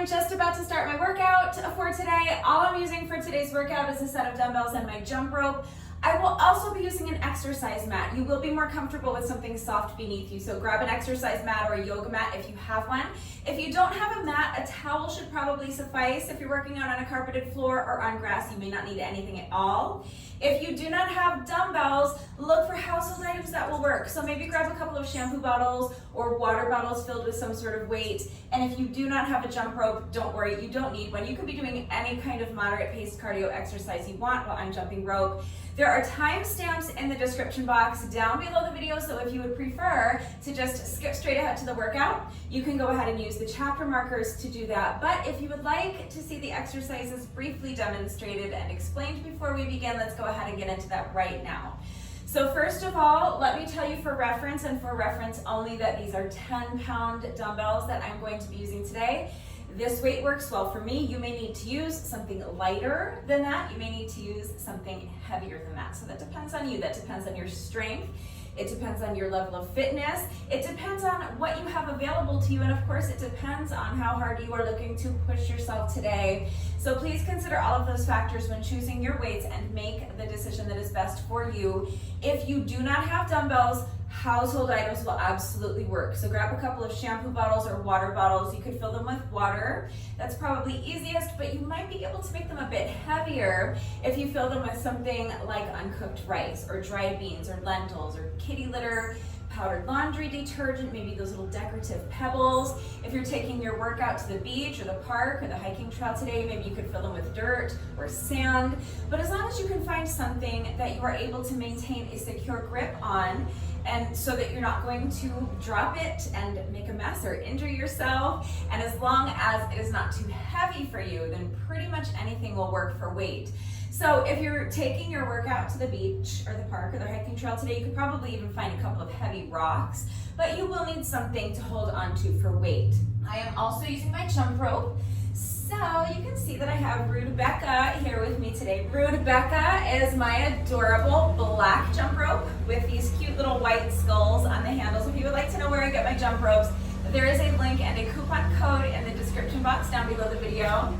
I'm just about to start my workout for today. All I'm using for today's workout is a set of dumbbells and my jump rope. I will also be using an exercise mat. You will be more comfortable with something soft beneath you, so grab an exercise mat or a yoga mat if you have one. If you don't have a mat, a towel should probably suffice. If you're working out on a carpeted floor or on grass, you may not need anything at all. If you do not have dumbbells, look for household items that will work. So maybe grab a couple of shampoo bottles or water bottles filled with some sort of weight. And if you do not have a jump rope, don't worry, you don't need one. You could be doing any kind of moderate paced cardio exercise you want while I'm jumping rope. There are timestamps in the description box down below the video, so if you would prefer to just skip straight ahead to the workout, you can go ahead and use the chapter markers to do that. But if you would like to see the exercises briefly demonstrated and explained before we begin, let's go ahead and get into that right now. So first of all, let me tell you for reference and for reference only that these are 10-pound dumbbells that I'm going to be using today. This weight works well for me. You may need to use something lighter than that. You may need to use something heavier than that. So that depends on you. That depends on your strength. It depends on your level of fitness. It depends on what you have available to you. And of course, it depends on how hard you are looking to push yourself today. So please consider all of those factors when choosing your weights and make the decision that is best for you. If you do not have dumbbells, household items will absolutely work. So grab a couple of shampoo bottles or water bottles. You could fill them with water. That's probably easiest, but you might be able to make them a bit heavier if you fill them with something like uncooked rice or dried beans or lentils or kitty litter, powdered laundry detergent, maybe those little decorative pebbles. If you're taking your workout to the beach or the park or the hiking trail today, maybe you could fill them with dirt or sand. But as long as you can find something that you are able to maintain a secure grip on, and so that you're not going to drop it and make a mess or injure yourself, and as long as it is not too heavy for you, then pretty much anything will work for weight. So if you're taking your workout to the beach or the park or the hiking trail today, you could probably even find a couple of heavy rocks, but you will need something to hold onto for weight. I am also using my jump rope. So you can see that I have Rebecca here with me today. Rebecca is my adorable black jump rope with these cute little white skulls on the handles. If you would like to know where I get my jump ropes, there is a link and a coupon code in the description box down below the video.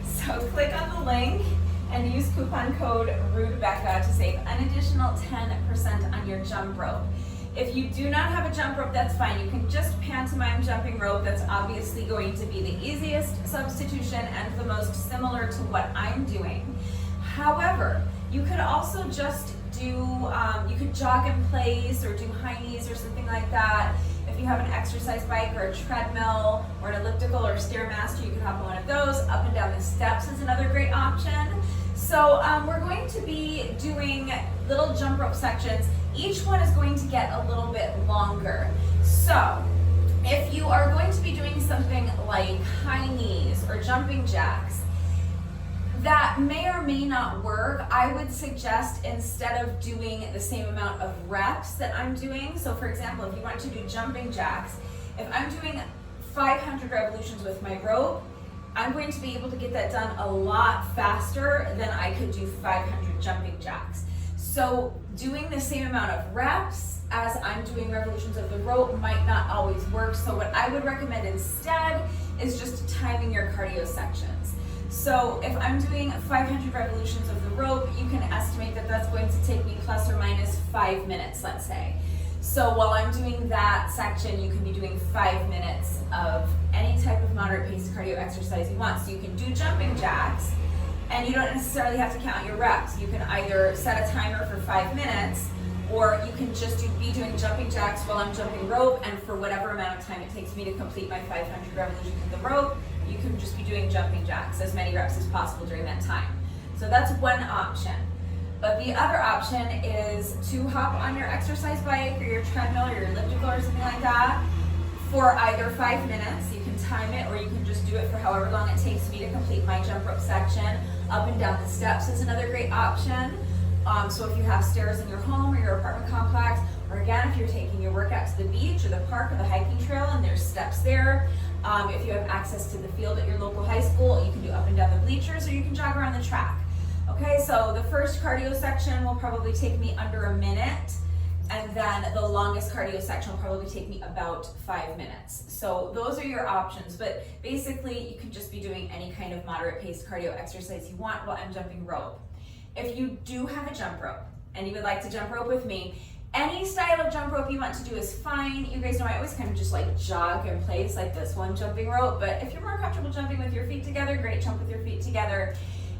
So click on the link and use coupon code Rebecca to save an additional 10% on your jump rope. If you do not have a jump rope, that's fine. You can just pantomime jumping rope. That's obviously going to be the easiest substitution and the most similar to what I'm doing. However, you could also just do, you could jog in place or do high knees or something like that. If you have an exercise bike or a treadmill or an elliptical or Stairmaster, you could hop on one of those. Up and down the steps is another great option. So we're going to be doing little jump rope sections. Each one is going to get a little bit longer. So if you are going to be doing something like high knees or jumping jacks, that may or may not work. I would suggest instead of doing the same amount of reps that I'm doing, so for example, if you want to do jumping jacks, if I'm doing 500 revolutions with my rope, I'm going to be able to get that done a lot faster than I could do 500 jumping jacks. So doing the same amount of reps as I'm doing revolutions of the rope might not always work. So what I would recommend instead is just timing your cardio sections. So if I'm doing 500 revolutions of the rope, you can estimate that that's going to take me plus or minus 5 minutes, let's say. So while I'm doing that section, you can be doing 5 minutes of any type of moderate paced cardio exercise you want. So you can do jumping jacks, and you don't necessarily have to count your reps. You can either set a timer for 5 minutes, or you can just be doing jumping jacks while I'm jumping rope, and for whatever amount of time it takes me to complete my 500 revolutions of the rope, you can just be doing jumping jacks, as many reps as possible during that time. So that's one option. But the other option is to hop on your exercise bike or your treadmill or your elliptical or something like that for either 5 minutes. You can time it, or you can just do it for however long it takes me to complete my jump rope section. Up and down the steps is another great option. So if you have stairs in your home or your apartment complex, or again, if you're taking your workout to the beach or the park or the hiking trail and there's steps there, if you have access to the field at your local high school, you can do up and down the bleachers, or you can jog around the track. Okay, so the first cardio section will probably take me under a minute, and then the longest cardio section will probably take me about 5 minutes. So those are your options, but basically you can just be doing any kind of moderate paced cardio exercise you want while I'm jumping rope. If you do have a jump rope and you would like to jump rope with me, any style of jump rope you want to do is fine. You guys know I always kind of just like jog in place like this one jumping rope, but if you're more comfortable jumping with your feet together, great, jump with your feet together.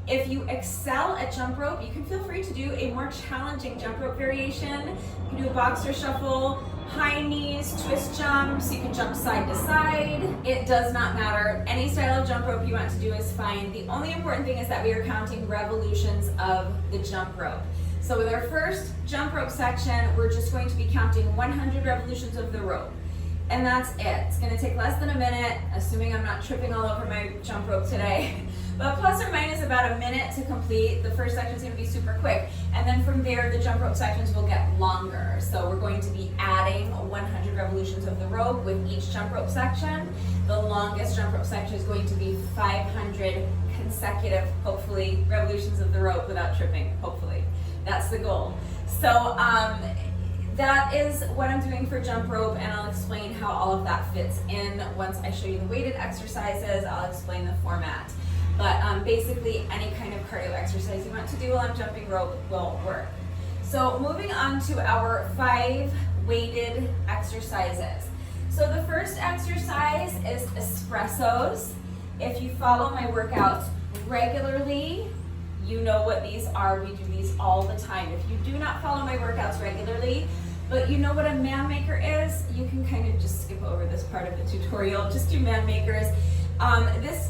If you excel at jump rope, you can feel free to do a more challenging jump rope variation. You can do a boxer shuffle, high knees, twist jumps, you can jump side to side. It does not matter. Any style of jump rope you want to do is fine. The only important thing is that we are counting revolutions of the jump rope. So with our first jump rope section, we're just going to be counting 100 revolutions of the rope. And that's it. It's gonna take less than a minute, assuming I'm not tripping all over my jump rope today. But plus or minus about a minute to complete. The first section is gonna be super quick. And then from there, the jump rope sections will get longer. So we're going to be adding 100 revolutions of the rope with each jump rope section. The longest jump rope section is going to be 500 consecutive, hopefully, revolutions of the rope without tripping, hopefully. That's the goal. So that is what I'm doing for jump rope, and I'll explain how all of that fits in. Once I show you the weighted exercises, I'll explain the format. But basically, any kind of cardio exercise you want to do while I'm jumping rope will work. So moving on to our 5 weighted exercises. So the first exercise is espressos. If you follow my workouts regularly, you know what these are. We do these all the time. If you do not follow my workouts regularly, but you know what a man maker is, you can kind of just skip over this part of the tutorial. Just do man makers.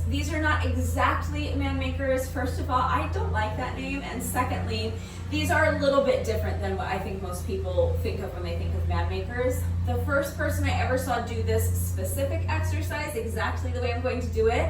These are not exactly man makers. First of all, I don't like that name. And secondly, these are a little bit different than what I think most people think of when they think of man makers. The first person I ever saw do this specific exercise, exactly the way I'm going to do it,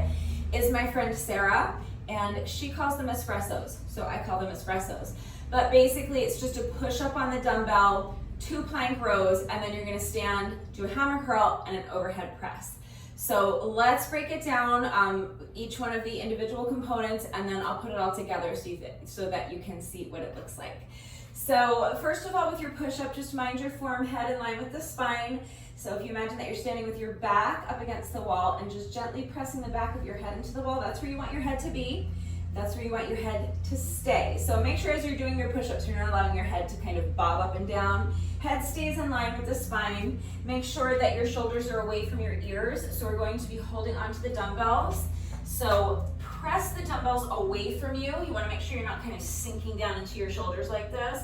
is my friend Sarah. And she calls them espressos, so I call them espressos. But basically, it's just a push up on the dumbbell, 2 plank rows, and then you're gonna stand, do a hammer curl, and an overhead press. So let's break it down, each one of the individual components, and then I'll put it all together so that you can see what it looks like. So first of all, with your push up, just mind your form, head in line with the spine. So if you imagine that you're standing with your back up against the wall and just gently pressing the back of your head into the wall, that's where you want your head to be. That's where you want your head to stay. So make sure as you're doing your push-ups, you're not allowing your head to kind of bob up and down. Head stays in line with the spine. Make sure that your shoulders are away from your ears. So we're going to be holding onto the dumbbells. So press the dumbbells away from you. You want to make sure you're not kind of sinking down into your shoulders like this.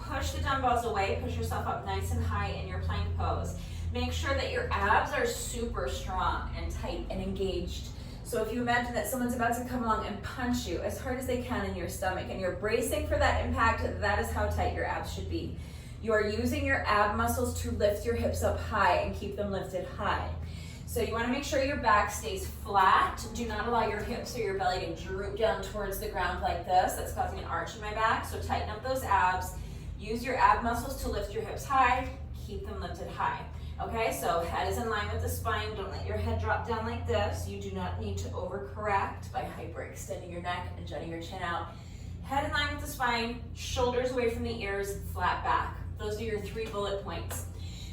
Push the dumbbells away. Push yourself up nice and high in your plank pose. Make sure that your abs are super strong and tight and engaged. So if you imagine that someone's about to come along and punch you as hard as they can in your stomach and you're bracing for that impact, that is how tight your abs should be. You are using your ab muscles to lift your hips up high and keep them lifted high. So you want to make sure your back stays flat. Do not allow your hips or your belly to droop down towards the ground like this. That's causing an arch in my back. So tighten up those abs. Use your ab muscles to lift your hips high. Keep them lifted high. Okay, so head is in line with the spine. Don't let your head drop down like this. You do not need to overcorrect by hyperextending your neck and jutting your chin out. Head in line with the spine, shoulders away from the ears, flat back. Those are your 3 bullet points.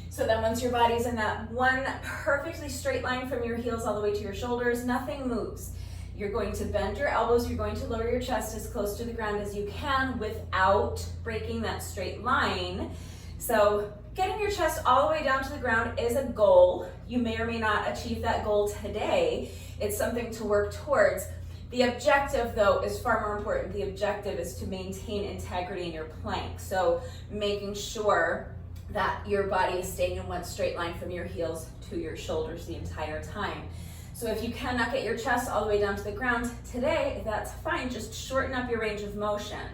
So then once your body's in that one perfectly straight line from your heels all the way to your shoulders, nothing moves. You're going to bend your elbows, you're going to lower your chest as close to the ground as you can without breaking that straight line. So getting your chest all the way down to the ground is a goal. You may or may not achieve that goal today. It's something to work towards. The objective, though, is far more important. The objective is to maintain integrity in your plank. So making sure that your body is staying in one straight line from your heels to your shoulders the entire time. So if you cannot get your chest all the way down to the ground today, that's fine. Just shorten up your range of motion.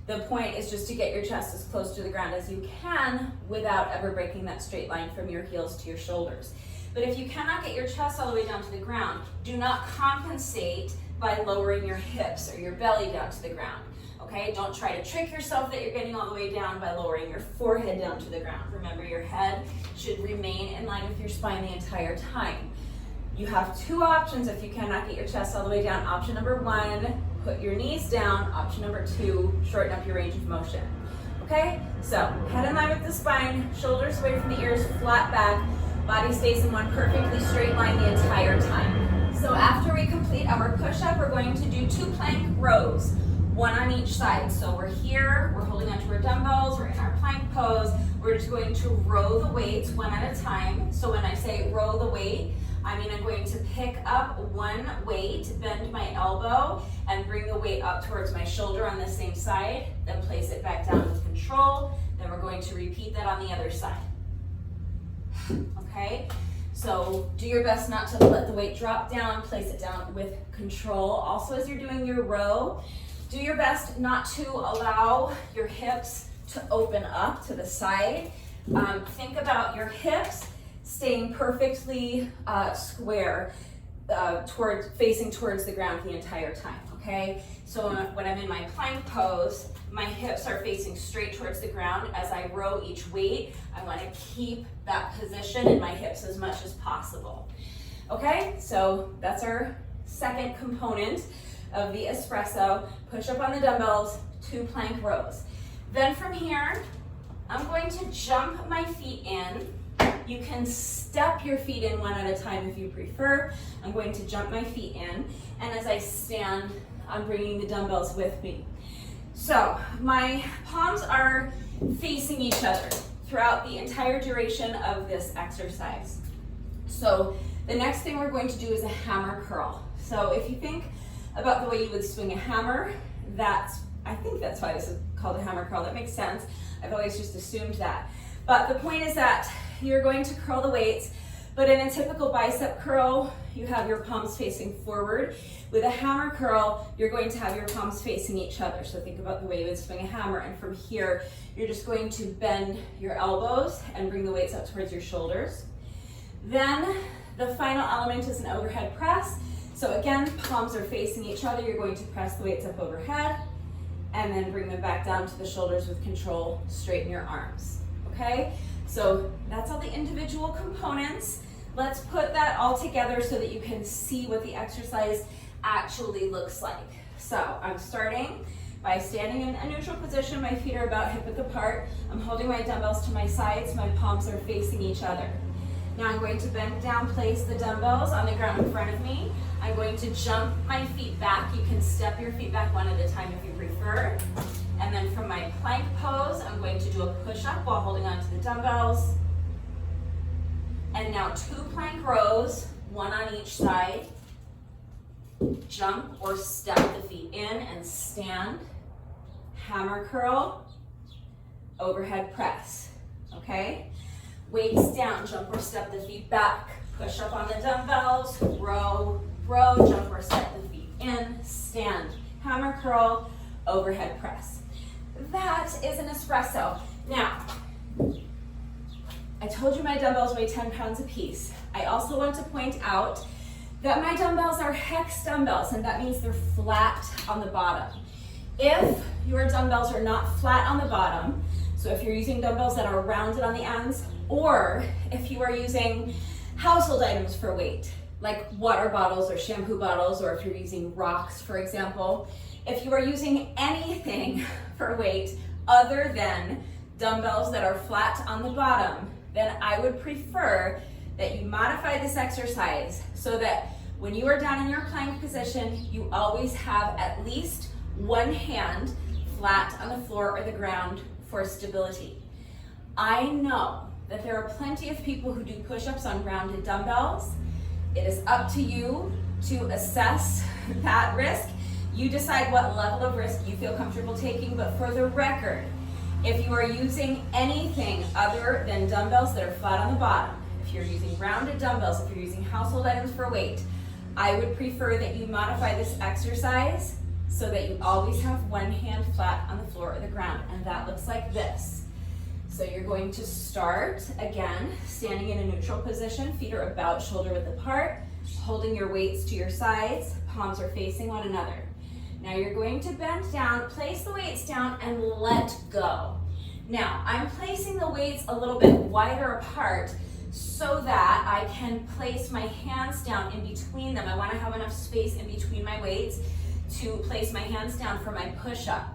The point is just to get your chest as close to the ground as you can without ever breaking that straight line from your heels to your shoulders. But if you cannot get your chest all the way down to the ground, do not compensate by lowering your hips or your belly down to the ground. Okay, don't try to trick yourself that you're getting all the way down by lowering your forehead down to the ground. Remember, your head should remain in line with your spine the entire time. You have 2 options if you cannot get your chest all the way down. Option number 1, put your knees down. Option number 2, shorten up your range of motion. Okay, so head in line with the spine, shoulders away from the ears, flat back, body stays in one perfectly straight line the entire time. So after we complete our push-up, we're going to do 2 plank rows, 1 on each side. So we're here, we're holding onto our dumbbells, we're in our plank pose. We're just going to row the weights 1 at a time. So when I say row the weight, I mean I'm going to pick up 1 weight, bend my elbow, and bring the weight up towards my shoulder on the same side, then place it back down with control. Then we're going to repeat that on the other side. Okay, so do your best not to let the weight drop down, place it down with control. Also, as you're doing your row, do your best not to allow your hips to open up to the side. Think about your hips staying perfectly square, facing towards the ground the entire time, okay? So when I'm in my plank pose, my hips are facing straight towards the ground. As I row each weight, I want to keep that position in my hips as much as possible. Okay, so that's our second component of the espresso. Push up on the dumbbells, 2 plank rows. Then from here, I'm going to jump my feet in. You can step your feet in 1 at a time if you prefer. I'm going to jump my feet in, and as I stand, I'm bringing the dumbbells with me. So my palms are facing each other throughout the entire duration of this exercise. So the next thing we're going to do is a hammer curl. So if you think about the way you would swing a hammer, I think that's why this is called a hammer curl. That makes sense. I've always just assumed that. But the point is that you're going to curl the weights, but in a typical bicep curl, you have your palms facing forward. With a hammer curl, you're going to have your palms facing each other. So think about the way you would swing a hammer, and from here, you're just going to bend your elbows and bring the weights up towards your shoulders. Then the final element is an overhead press. So again, palms are facing each other. You're going to press the weights up overhead and then bring them back down to the shoulders with control. Straighten your arms, okay? So that's all the individual components. Let's put that all together so that you can see what the exercise actually looks like. So I'm starting by standing in a neutral position. My feet are about hip width apart. I'm holding my dumbbells to my sides. My palms are facing each other. Now I'm going to bend down, place the dumbbells on the ground in front of me. I'm going to jump my feet back. You can step your feet back 1 at a time if you prefer. And then from my plank pose, I'm going to do a push-up while holding onto the dumbbells. And now 2 plank rows, 1 on each side. Jump or step the feet in and stand. Hammer curl, overhead press, okay? Weights down, jump or step the feet back. Push up on the dumbbells, row, jump or step the feet in, stand. Hammer curl, overhead press. That is an espresso. Now, I told you my dumbbells weigh 10 pounds apiece. I also want to point out that my dumbbells are hex dumbbells, and that means they're flat on the bottom. If your dumbbells are not flat on the bottom, so if you're using dumbbells that are rounded on the ends, or if you are using household items for weight, like water bottles or shampoo bottles, or if you're using rocks, for example, if you are using anything for weight other than dumbbells that are flat on the bottom, then I would prefer that you modify this exercise so that when you are down in your plank position, you always have at least 1 hand flat on the floor or the ground for stability. I know that there are plenty of people who do push-ups on rounded dumbbells. It is up to you to assess that risk. You decide what level of risk you feel comfortable taking, but for the record, if you are using anything other than dumbbells that are flat on the bottom, if you're using rounded dumbbells, if you're using household items for weight, I would prefer that you modify this exercise so that you always have 1 hand flat on the floor or the ground, and that looks like this. So you're going to start, again, standing in a neutral position, feet are about shoulder width apart, holding your weights to your sides, palms are facing one another. Now you're going to bend down, place the weights down, and let go. Now, I'm placing the weights a little bit wider apart so that I can place my hands down in between them. I want to have enough space in between my weights to place my hands down for my push-up.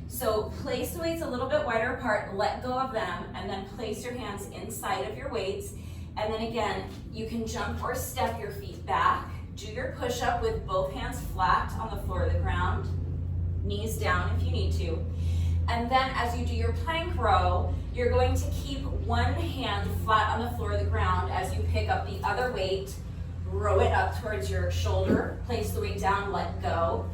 So place the weights a little bit wider apart, let go of them, and then place your hands inside of your weights. And then again, you can jump or step your feet back. Do your push-up with both hands flat on the floor of the ground, knees down if you need to. And then as you do your plank row, you're going to keep one hand flat on the floor of the ground as you pick up the other weight, row it up towards your shoulder, place the weight down, let go,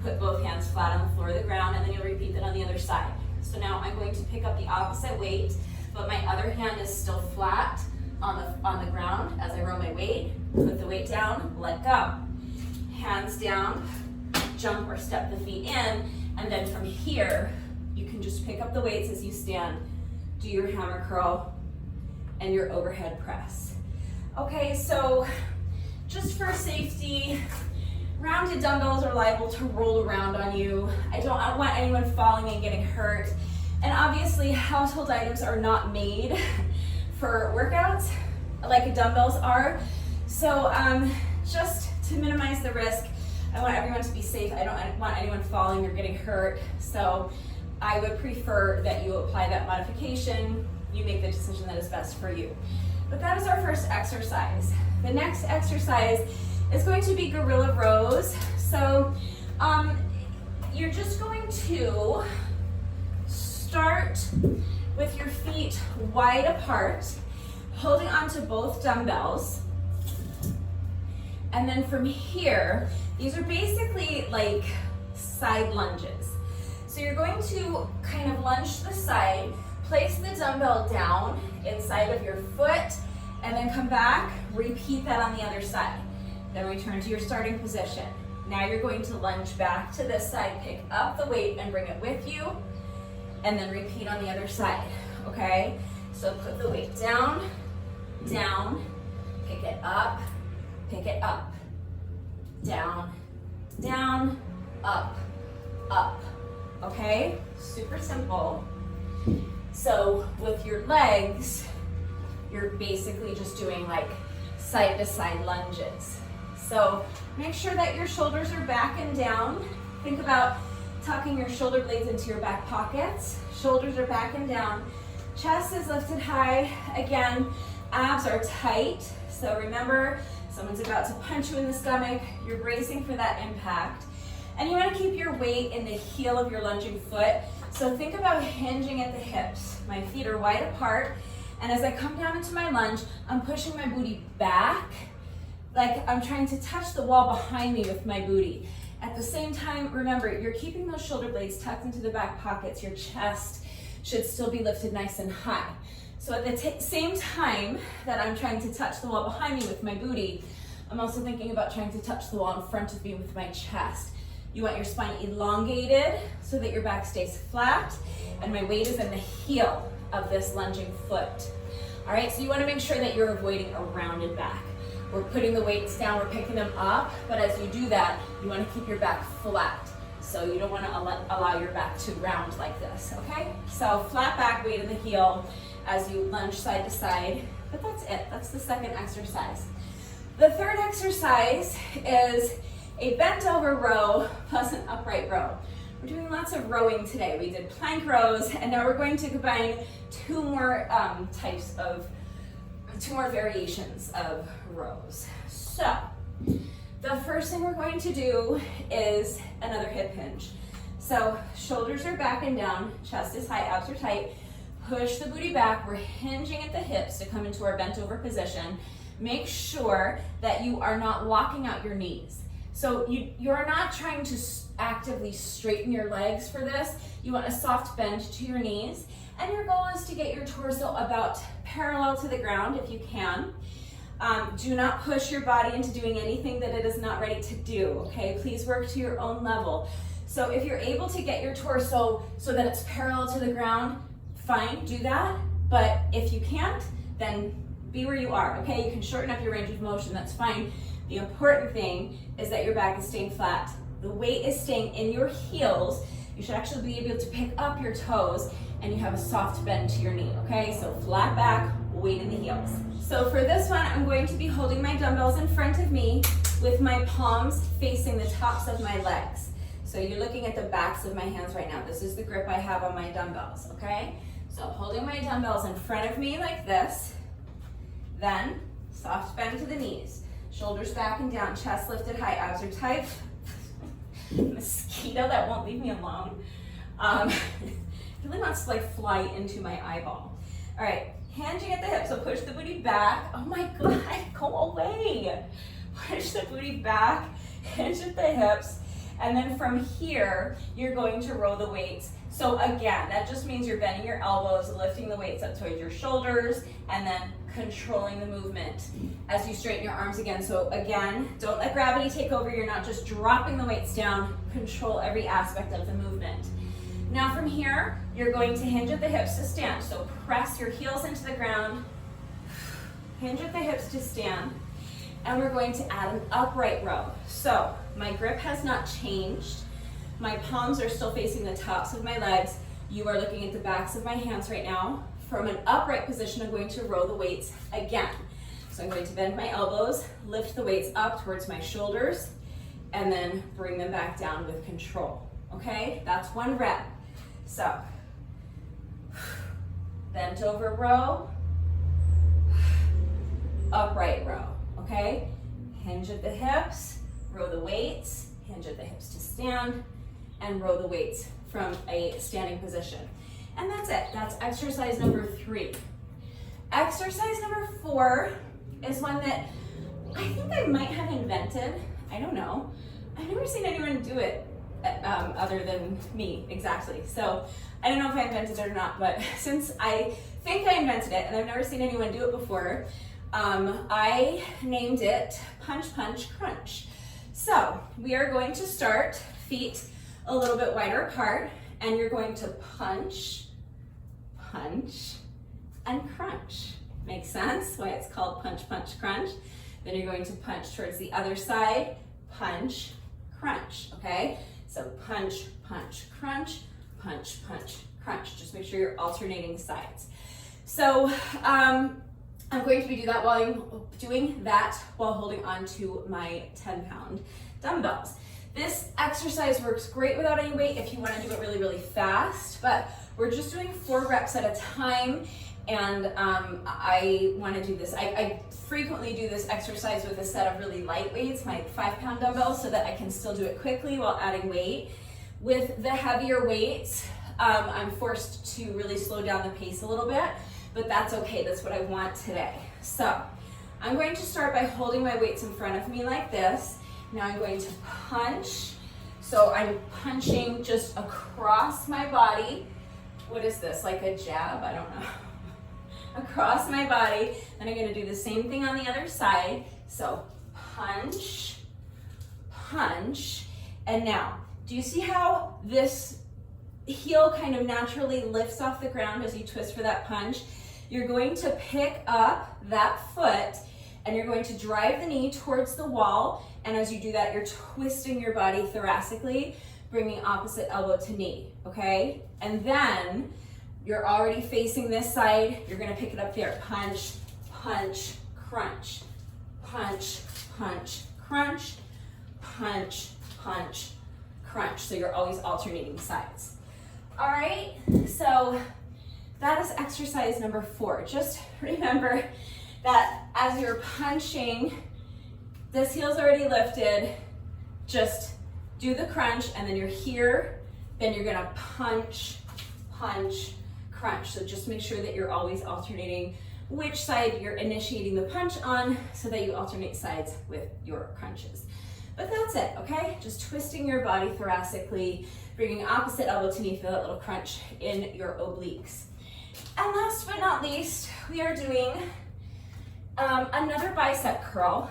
put both hands flat on the floor of the ground, and then you'll repeat that on the other side. So now I'm going to pick up the opposite weight, but my other hand is still flat on the ground as I row my weight, put the weight down, let go. Hands down, jump or step the feet in, and then from here, you can just pick up the weights as you stand, do your hammer curl and your overhead press. Okay, so just for safety, rounded dumbbells are liable to roll around on you. I don't want anyone falling and getting hurt. And obviously, household items are not made for workouts like dumbbells are. So just to minimize the risk, I want everyone to be safe. I don't want anyone falling or getting hurt. So I would prefer that you apply that modification. You make the decision that is best for you. But that is our first exercise. The next exercise is going to be gorilla rows. So you're just going to start with your feet wide apart, holding onto both dumbbells. And then from here, these are basically like side lunges. So you're going to kind of lunge to the side, place the dumbbell down inside of your foot, and then come back, repeat that on the other side. Then return to your starting position. Now you're going to lunge back to this side, pick up the weight and bring it with you, and then repeat on the other side, okay? So put the weight down, down, pick it up, down, down, up, okay? Super simple. So with your legs, you're basically just doing like side to side lunges. So make sure that your shoulders are back and down. Think about tucking your shoulder blades into your back pockets. Shoulders are back and down. Chest is lifted high. Again, abs are tight. So remember, someone's about to punch you in the stomach. You're bracing for that impact. And you want to keep your weight in the heel of your lunging foot. So think about hinging at the hips. My feet are wide apart. And as I come down into my lunge, I'm pushing my booty back, like I'm trying to touch the wall behind me with my booty. At the same time, remember, you're keeping those shoulder blades tucked into the back pockets. Your chest should still be lifted nice and high. So at the same time that I'm trying to touch the wall behind me with my booty, I'm also thinking about trying to touch the wall in front of me with my chest. You want your spine elongated so that your back stays flat, and my weight is in the heel of this lunging foot. All right, so you want to make sure that you're avoiding a rounded back. We're putting the weights down, we're picking them up, but as you do that, you want to keep your back flat. So you don't want to allow your back to round like this, okay? So flat back, weight in the heel as you lunge side to side, but that's it. That's the second exercise. The third exercise is a bent over row plus an upright row. We're doing lots of rowing today. We did plank rows, and now we're going to combine two more variations of rows. So the first thing we're going to do is another hip hinge. So shoulders are back and down, chest is high, abs are tight. Push the booty back. We're hinging at the hips to come into our bent over position. Make sure that you are not locking out your knees. So you're not trying to actively straighten your legs for this. You want a soft bend to your knees. And your goal is to get your torso about parallel to the ground if you can. Do not push your body into doing anything that it is not ready to do, okay? Please work to your own level. So if you're able to get your torso so that it's parallel to the ground, fine, do that. But if you can't, then be where you are, okay? You can shorten up your range of motion, that's fine. The important thing is that your back is staying flat. The weight is staying in your heels. You should actually be able to pick up your toes, and you have a soft bend to your knee, okay? So flat back, weight in the heels. So for this one, I'm going to be holding my dumbbells in front of me with my palms facing the tops of my legs. So So you're looking at the backs of my hands right now. This is the grip I have on my dumbbells, okay? So holding my dumbbells in front of me like this, then soft bend to the knees, shoulders back and down, chest lifted high, abs are tight. Mosquito that won't leave me alone. Really wants to like fly into my eyeball. All right, hinging at the hips, so push the booty back. Oh my God, go away. Push the booty back, hinge at the hips, and then from here, you're going to row the weights. So again, that just means you're bending your elbows, lifting the weights up towards your shoulders, and then controlling the movement as you straighten your arms again. So again, don't let gravity take over. You're not just dropping the weights down. Control every aspect of the movement. Now from here, you're going to hinge at the hips to stand. So press your heels into the ground, hinge at the hips to stand, and we're going to add an upright row. So my grip has not changed. My palms are still facing the tops of my legs. You are looking at the backs of my hands right now. From an upright position, I'm going to row the weights again. So I'm going to bend my elbows, lift the weights up towards my shoulders, and then bring them back down with control, okay? That's one rep. So, bent over row, upright row, okay? Hinge at the hips, row the weights, hinge at the hips to stand, and row the weights from a standing position. And that's it. That's exercise number 3. Exercise number 4 is one that I think I might have invented. I don't know. I've never seen anyone do it other than me, exactly. So I don't know if I invented it or not, but since I think I invented it and I've never seen anyone do it before, I named it Punch, Punch, Crunch. So we are going to start feet a little bit wider apart, and you're going to punch, punch, and crunch. Makes sense why it's called punch, punch, crunch. Then you're going to punch towards the other side, punch, crunch, okay? So punch, punch, crunch, punch, punch, crunch. Just make sure you're alternating sides. So I'm going to be doing that while holding on to my 10-pound dumbbells. This exercise works great without any weight if you want to do it really, really fast, but we're just doing 4 reps at a time, and I want to do this. I frequently do this exercise with a set of really light weights, my 5-pound dumbbells, so that I can still do it quickly while adding weight. With the heavier weights, I'm forced to really slow down the pace a little bit, but that's okay. That's what I want today. So I'm going to start by holding my weights in front of me like this. Now I'm going to punch. So I'm punching just across my body. What is this, like a jab? I don't know. Across my body. Then I'm going to do the same thing on the other side. So punch, punch. And now, do you see how this heel kind of naturally lifts off the ground as you twist for that punch? You're going to pick up that foot and you're going to drive the knee towards the wall. And as you do that, you're twisting your body thoracically, bringing opposite elbow to knee, okay? And then you're already facing this side. You're gonna pick it up there. Punch, punch, crunch. Punch, punch, crunch. Punch, punch, crunch. So you're always alternating sides. All right, so that is exercise number 4. Just remember that as you're punching, this heel's already lifted, just do the crunch, and then you're here, then you're gonna punch, punch, crunch. So just make sure that you're always alternating which side you're initiating the punch on so that you alternate sides with your crunches. But that's it, okay? Just twisting your body thoracically, bringing opposite elbow to knee, feel that little crunch in your obliques. And last but not least, we are doing another bicep curl.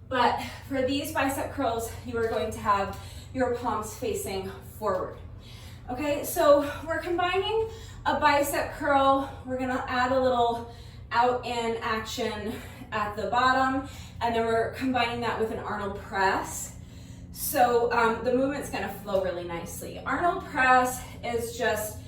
But for these bicep curls, you are going to have your palms facing forward. Okay, so we're combining a bicep curl. We're gonna add a little out-in action at the bottom, and then we're combining that with an Arnold press. So the movement's gonna flow really nicely. Arnold press is just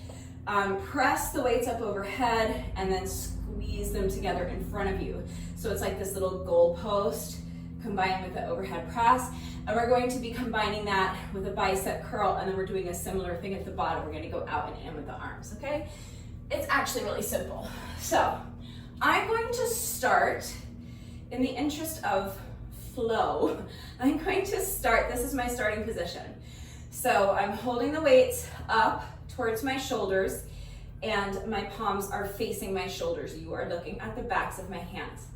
press the weights up overhead and then squeeze them together in front of you. So it's like this little goal post combined with the overhead press. And we're going to be combining that with a bicep curl, and then we're doing a similar thing at the bottom. We're gonna go out and in with the arms, okay? It's actually really simple. So I'm going to start, in the interest of flow, I'm going to start, this is my starting position. So I'm holding the weights up towards my shoulders, and my palms are facing my shoulders. You are looking at the backs of my hands.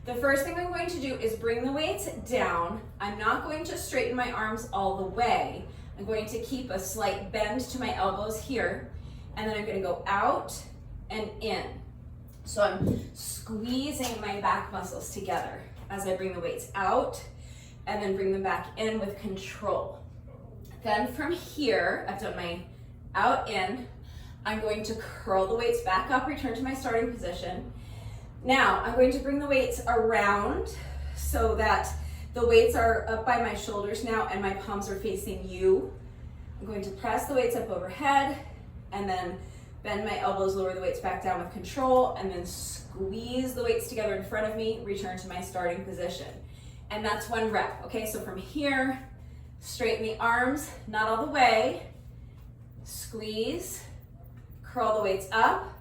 The first thing I'm going to do is bring the weights down. I'm not going to straighten my arms all the way. I'm going to keep a slight bend to my elbows here, and then I'm going to go out and in. So I'm squeezing my back muscles together as I bring the weights out and then bring them back in with control. Then from here, I've done my out in, I'm going to curl the weights back up, return to my starting position. Now, I'm going to bring the weights around so that the weights are up by my shoulders now and my palms are facing you. I'm going to press the weights up overhead and then bend my elbows, lower the weights back down with control, and then squeeze the weights together in front of me, return to my starting position. And that's 1 rep, okay? So from here, straighten the arms, not all the way, squeeze, curl the weights up.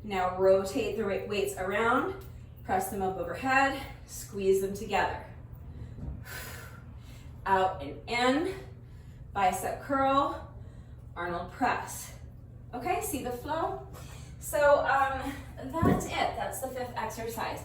Now rotate the weights around, press them up overhead, squeeze them together. Out and in, bicep curl, Arnold press. Okay, see the flow? So that's it, that's the 5th exercise.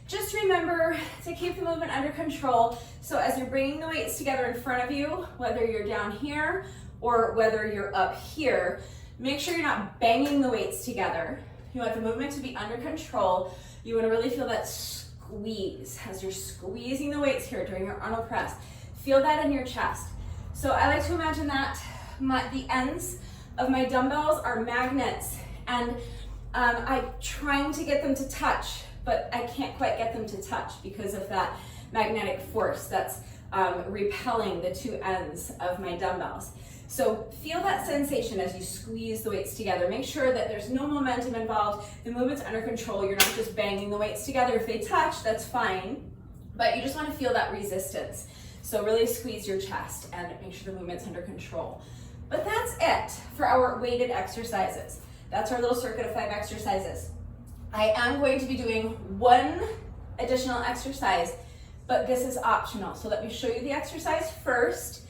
Just remember to keep the movement under control. So as you're bringing the weights together in front of you, whether you're down here or whether you're up here, make sure you're not banging the weights together. You want the movement to be under control. You want to really feel that squeeze as you're squeezing the weights here during your Arnold press. Feel that in your chest. So I like to imagine that the ends of my dumbbells are magnets, and I'm trying to get them to touch, but I can't quite get them to touch because of that magnetic force that's repelling the 2 ends of my dumbbells. So feel that sensation as you squeeze the weights together. Make sure that there's no momentum involved. The movement's under control. You're not just banging the weights together. If they touch, that's fine, but you just want to feel that resistance. So really squeeze your chest and make sure the movement's under control. But that's it for our weighted exercises. That's our little circuit of 5 exercises. I am going to be doing 1 additional exercise, but this is optional. So let me show you the exercise first.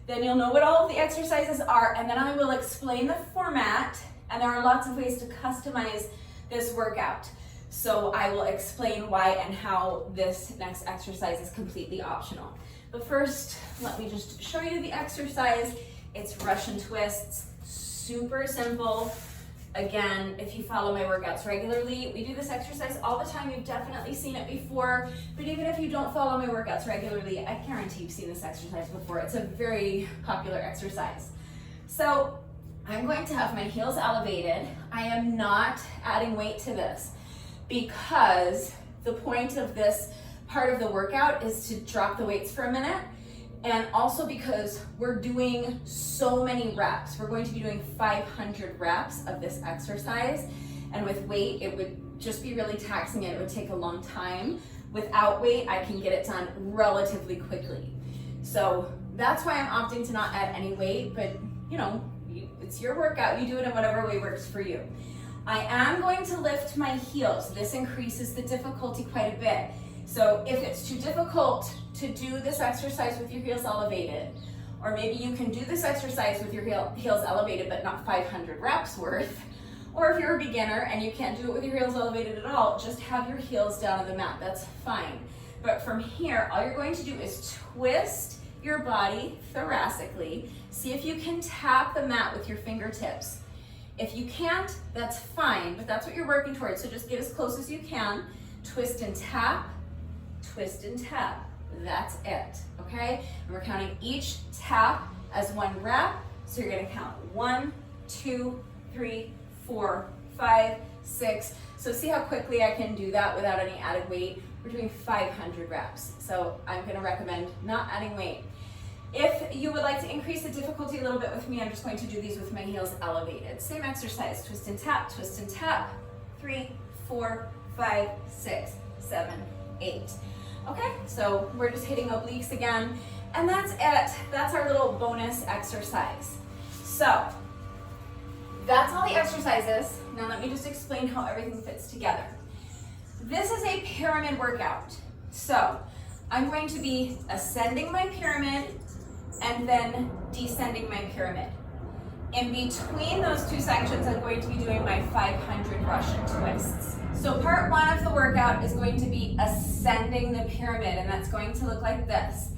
Then you'll know what all of the exercises are, and then I will explain the format, and there are lots of ways to customize this workout. So I will explain why and how this next exercise is completely optional. But first, let me just show you the exercise. It's Russian twists, super simple. Again, if you follow my workouts regularly, we do this exercise all the time. You've definitely seen it before, but even if you don't follow my workouts regularly, I guarantee you've seen this exercise before. It's a very popular exercise. So I'm going to have my heels elevated. I am not adding weight to this because the point of this part of the workout is to drop the weights for a minute. And also because we're doing so many reps. We're going to be doing 500 reps of this exercise. And with weight, it would just be really taxing. It would take a long time. Without weight, I can get it done relatively quickly. So that's why I'm opting to not add any weight, but you know, it's your workout. You do it in whatever way works for you. I am going to lift my heels. This increases the difficulty quite a bit. So if it's too difficult to do this exercise with your heels elevated, or maybe you can do this exercise with your heels elevated but not 500 reps worth, or if you're a beginner and you can't do it with your heels elevated at all, just have your heels down on the mat, that's fine. But from here, all you're going to do is twist your body thoracically. See if you can tap the mat with your fingertips. If you can't, that's fine, but that's what you're working towards, so just get as close as you can. Twist and tap, twist and tap. That's it, okay? And we're counting each tap as 1 rep. So you're gonna count 1, 2, 3, 4, 5, 6. So see how quickly I can do that without any added weight. We're doing 500 reps. So I'm gonna recommend not adding weight. If you would like to increase the difficulty a little bit with me, I'm just going to do these with my heels elevated. Same exercise, twist and tap, 3, 4, 5, 6, 7, 8. Okay, so we're just hitting obliques again, and that's it. That's our little bonus exercise. So that's all the exercises. Now let me just explain how everything fits together. This is a pyramid workout. So I'm going to be ascending my pyramid and then descending my pyramid. In between those two sections, I'm going to be doing my 500 Russian twists. So part one of the workout is going to be ascending the pyramid, and that's going to look like this.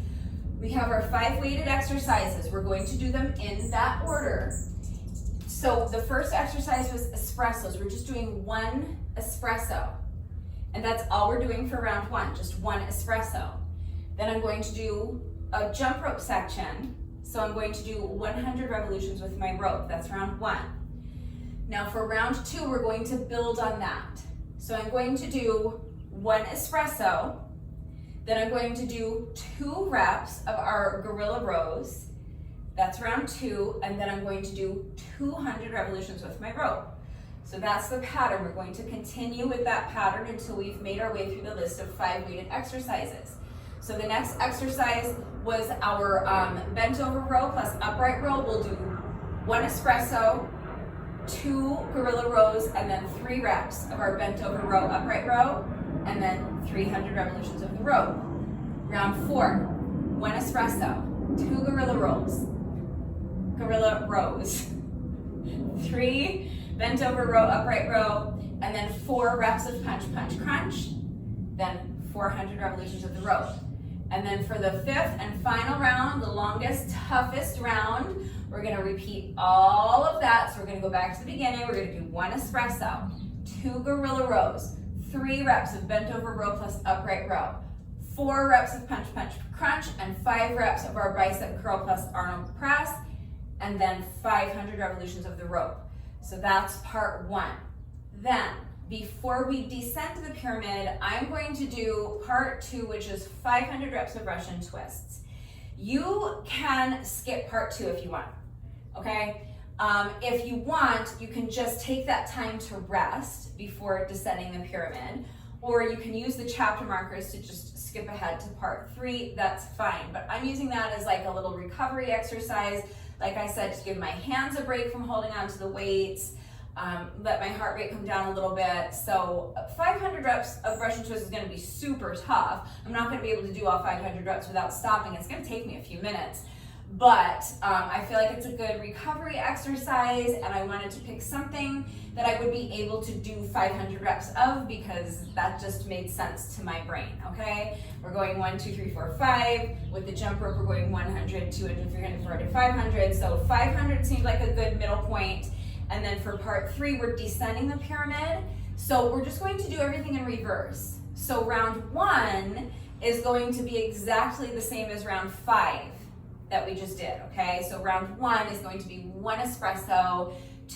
We have our 5 weighted exercises. We're going to do them in that order. So the first exercise was espressos. We're just doing 1 espresso. And that's all we're doing for round 1, just 1 espresso. Then I'm going to do a jump rope section. So I'm going to do 100 revolutions with my rope. That's round 1. Now for round 2, we're going to build on that. So I'm going to do 1 espresso. Then I'm going to do 2 reps of our gorilla rows. That's round 2. And then I'm going to do 200 revolutions with my rope. So that's the pattern. We're going to continue with that pattern until we've made our way through the list of 5 weighted exercises. So the next exercise was our bent over row plus upright row. We'll do 1 espresso, 2 gorilla rows, and then 3 reps of our bent over row, upright row, and then 300 revolutions of the row. Round 4, 1 espresso, 2 gorilla rows, 3 bent over row, upright row, and then 4 reps of punch, punch, crunch, then 400 revolutions of the rope. And then for the 5th and final round, the longest, toughest round, we're gonna repeat all of that. So we're gonna go back to the beginning. We're gonna do 1 espresso, 2 gorilla rows, 3 reps of bent over row plus upright row, 4 reps of punch, punch, crunch, and 5 reps of our bicep curl plus Arnold press, and then 500 revolutions of the rope. So that's part 1. Then, before we descend to the pyramid, I'm going to do part 2, which is 500 reps of Russian twists. You can skip part 2 if you want, okay? If you want, you can just take that time to rest before descending the pyramid, or you can use the chapter markers to just skip ahead to part 3, that's fine. But I'm using that as like a little recovery exercise. Like I said, just give my hands a break from holding on to the weights, let my heart rate come down a little bit. So 500 reps of Russian twists is gonna be super tough. I'm not gonna be able to do all 500 reps without stopping. It's gonna take me a few minutes. But I feel like it's a good recovery exercise, and I wanted to pick something that I would be able to do 500 reps of because that just made sense to my brain, okay? We're going 1, 2, 3, 4, 5. With the jump rope, we're going 100, 200, 300, 400, 500. So 500 seems like a good middle point. And then for part 3, we're descending the pyramid. So we're just going to do everything in reverse. So round 1 is going to be exactly the same as round 5 that we just did, okay? So round 1 is going to be 1 espresso,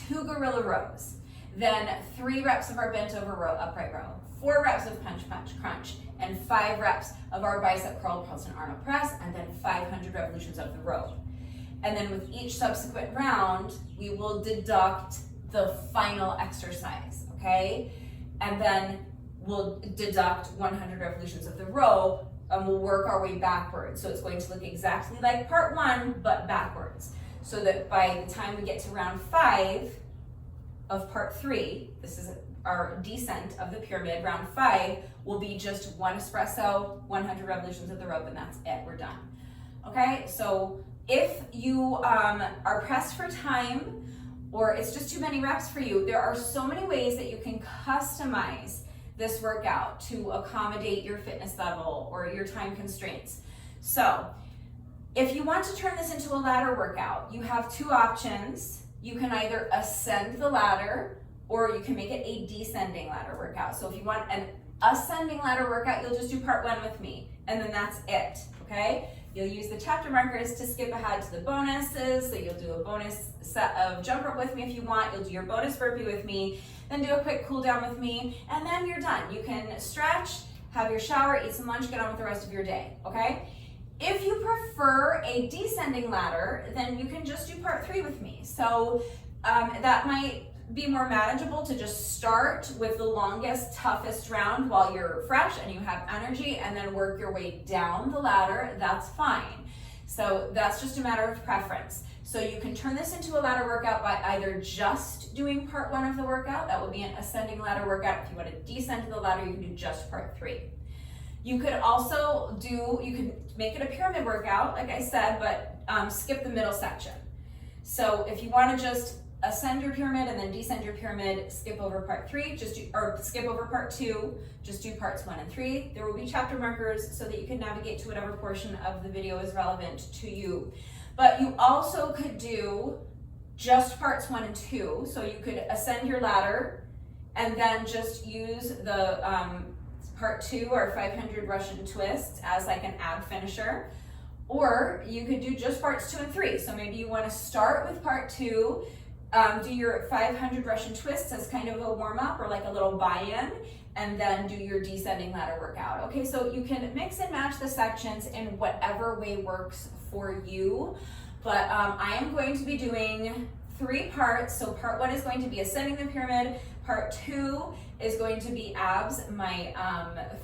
2 gorilla rows, then 3 reps of our bent over row, upright row, 4 reps of punch, punch, crunch, and 5 reps of our bicep curl, pulse, and Arnold press, and then 500 revolutions of the rope. And then with each subsequent round, we will deduct the final exercise, okay? And then we'll deduct 100 revolutions of the rope, and we'll work our way backwards. So it's going to look exactly like part 1, but backwards. So that by the time we get to round 5 of part 3, this is our descent of the pyramid, round 5 will be just 1 espresso, 100 revolutions of the rope, and that's it, we're done. Okay, so if you are pressed for time, or it's just too many reps for you, there are so many ways that you can customize this workout to accommodate your fitness level or your time constraints. So if you want to turn this into a ladder workout, you have 2 options. You can either ascend the ladder, or you can make it a descending ladder workout. So if you want an ascending ladder workout, you'll just do part 1 with me, and then that's it, okay? You'll use the chapter markers to skip ahead to the bonuses. So you'll do a bonus set of jump rope with me if you want. You'll do your bonus burpee with me, then do a quick cool down with me, and then you're done. You can stretch, have your shower, eat some lunch, get on with the rest of your day, okay? If you prefer a descending ladder, then you can just do part 3 with me. So that might be more manageable to just start with the longest, toughest round while you're fresh and you have energy, and then work your way down the ladder, that's fine. So that's just a matter of preference. So you can turn this into a ladder workout by either just doing part 1 of the workout, that would be an ascending ladder workout. If you want to descend to the ladder, you can do just part 3. You could also make it a pyramid workout, like I said, but skip the middle section. So if you want to just ascend your pyramid and then descend your pyramid, skip over part 3, skip over part 2, just do parts 1 and 3. There will be chapter markers so that you can navigate to whatever portion of the video is relevant to you. But you also could do just parts 1 and 2. So you could ascend your ladder and then just use the part 2 or 500 Russian twists as like an ab finisher. Or you could do just parts 2 and 3. So maybe you want to start with part 2, do your 500 Russian twists as kind of a warm-up or like a little buy-in, and then do your descending ladder workout. Okay, so you can mix and match the sections in whatever way works for you. But I am going to be doing 3 parts. So part 1 is going to be ascending the pyramid. Part 2 is going to be abs, my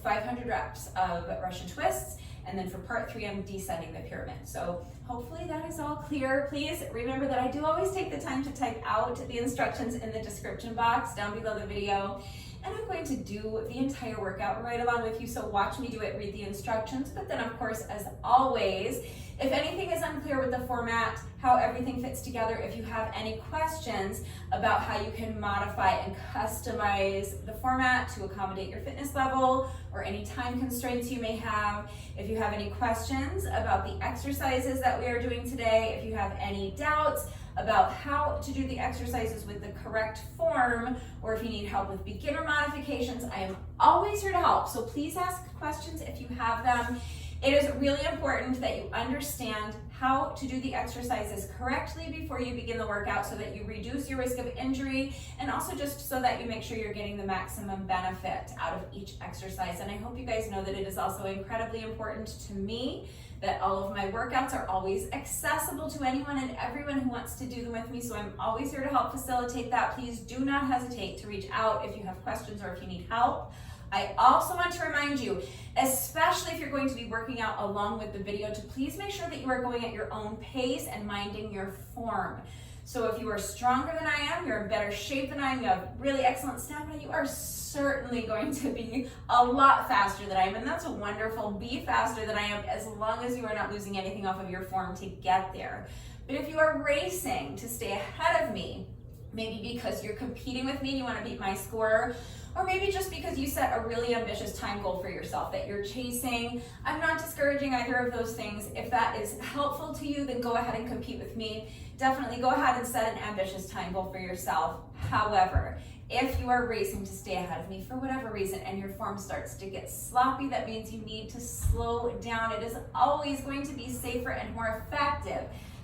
500 reps of Russian twists. And then for part 3, I'm descending the pyramid. So hopefully that is all clear. Please remember that I do always take the time to type out the instructions in the description box down below the video. And I'm going to do the entire workout right along with you. So watch me do it, read the instructions. But then of course, as always, if anything is unclear with the format, how everything fits together, if you have any questions about how you can modify and customize the format to accommodate your fitness level or any time constraints you may have, if you have any questions about the exercises that we are doing today, if you have any doubts about how to do the exercises with the correct form, or if you need help with beginner modifications, I am always here to help. So please ask questions if you have them. It is really important that you understand how to do the exercises correctly before you begin the workout so that you reduce your risk of injury, and also just so that you make sure you're getting the maximum benefit out of each exercise. And I hope you guys know that it is also incredibly important to me that all of my workouts are always accessible to anyone and everyone who wants to do them with me. So I'm always here to help facilitate that. Please do not hesitate to reach out if you have questions or if you need help. I also want to remind you, especially if you're going to be working out along with the video, to please make sure that you are going at your own pace and minding your form. So if you are stronger than I am, you're in better shape than I am, you have really excellent stamina, you are certainly going to be a lot faster than I am, and that's wonderful. Be faster than I am as long as you are not losing anything off of your form to get there. But if you are racing to stay ahead of me, maybe because you're competing with me and you want to beat my score, or maybe just because you set a really ambitious time goal for yourself that you're chasing, I'm not discouraging either of those things. If that is helpful to you, then go ahead and compete with me. Definitely go ahead and set an ambitious time goal for yourself. However, if you are racing to stay ahead of me for whatever reason and your form starts to get sloppy, that means you need to slow down. It is always going to be safer and more effective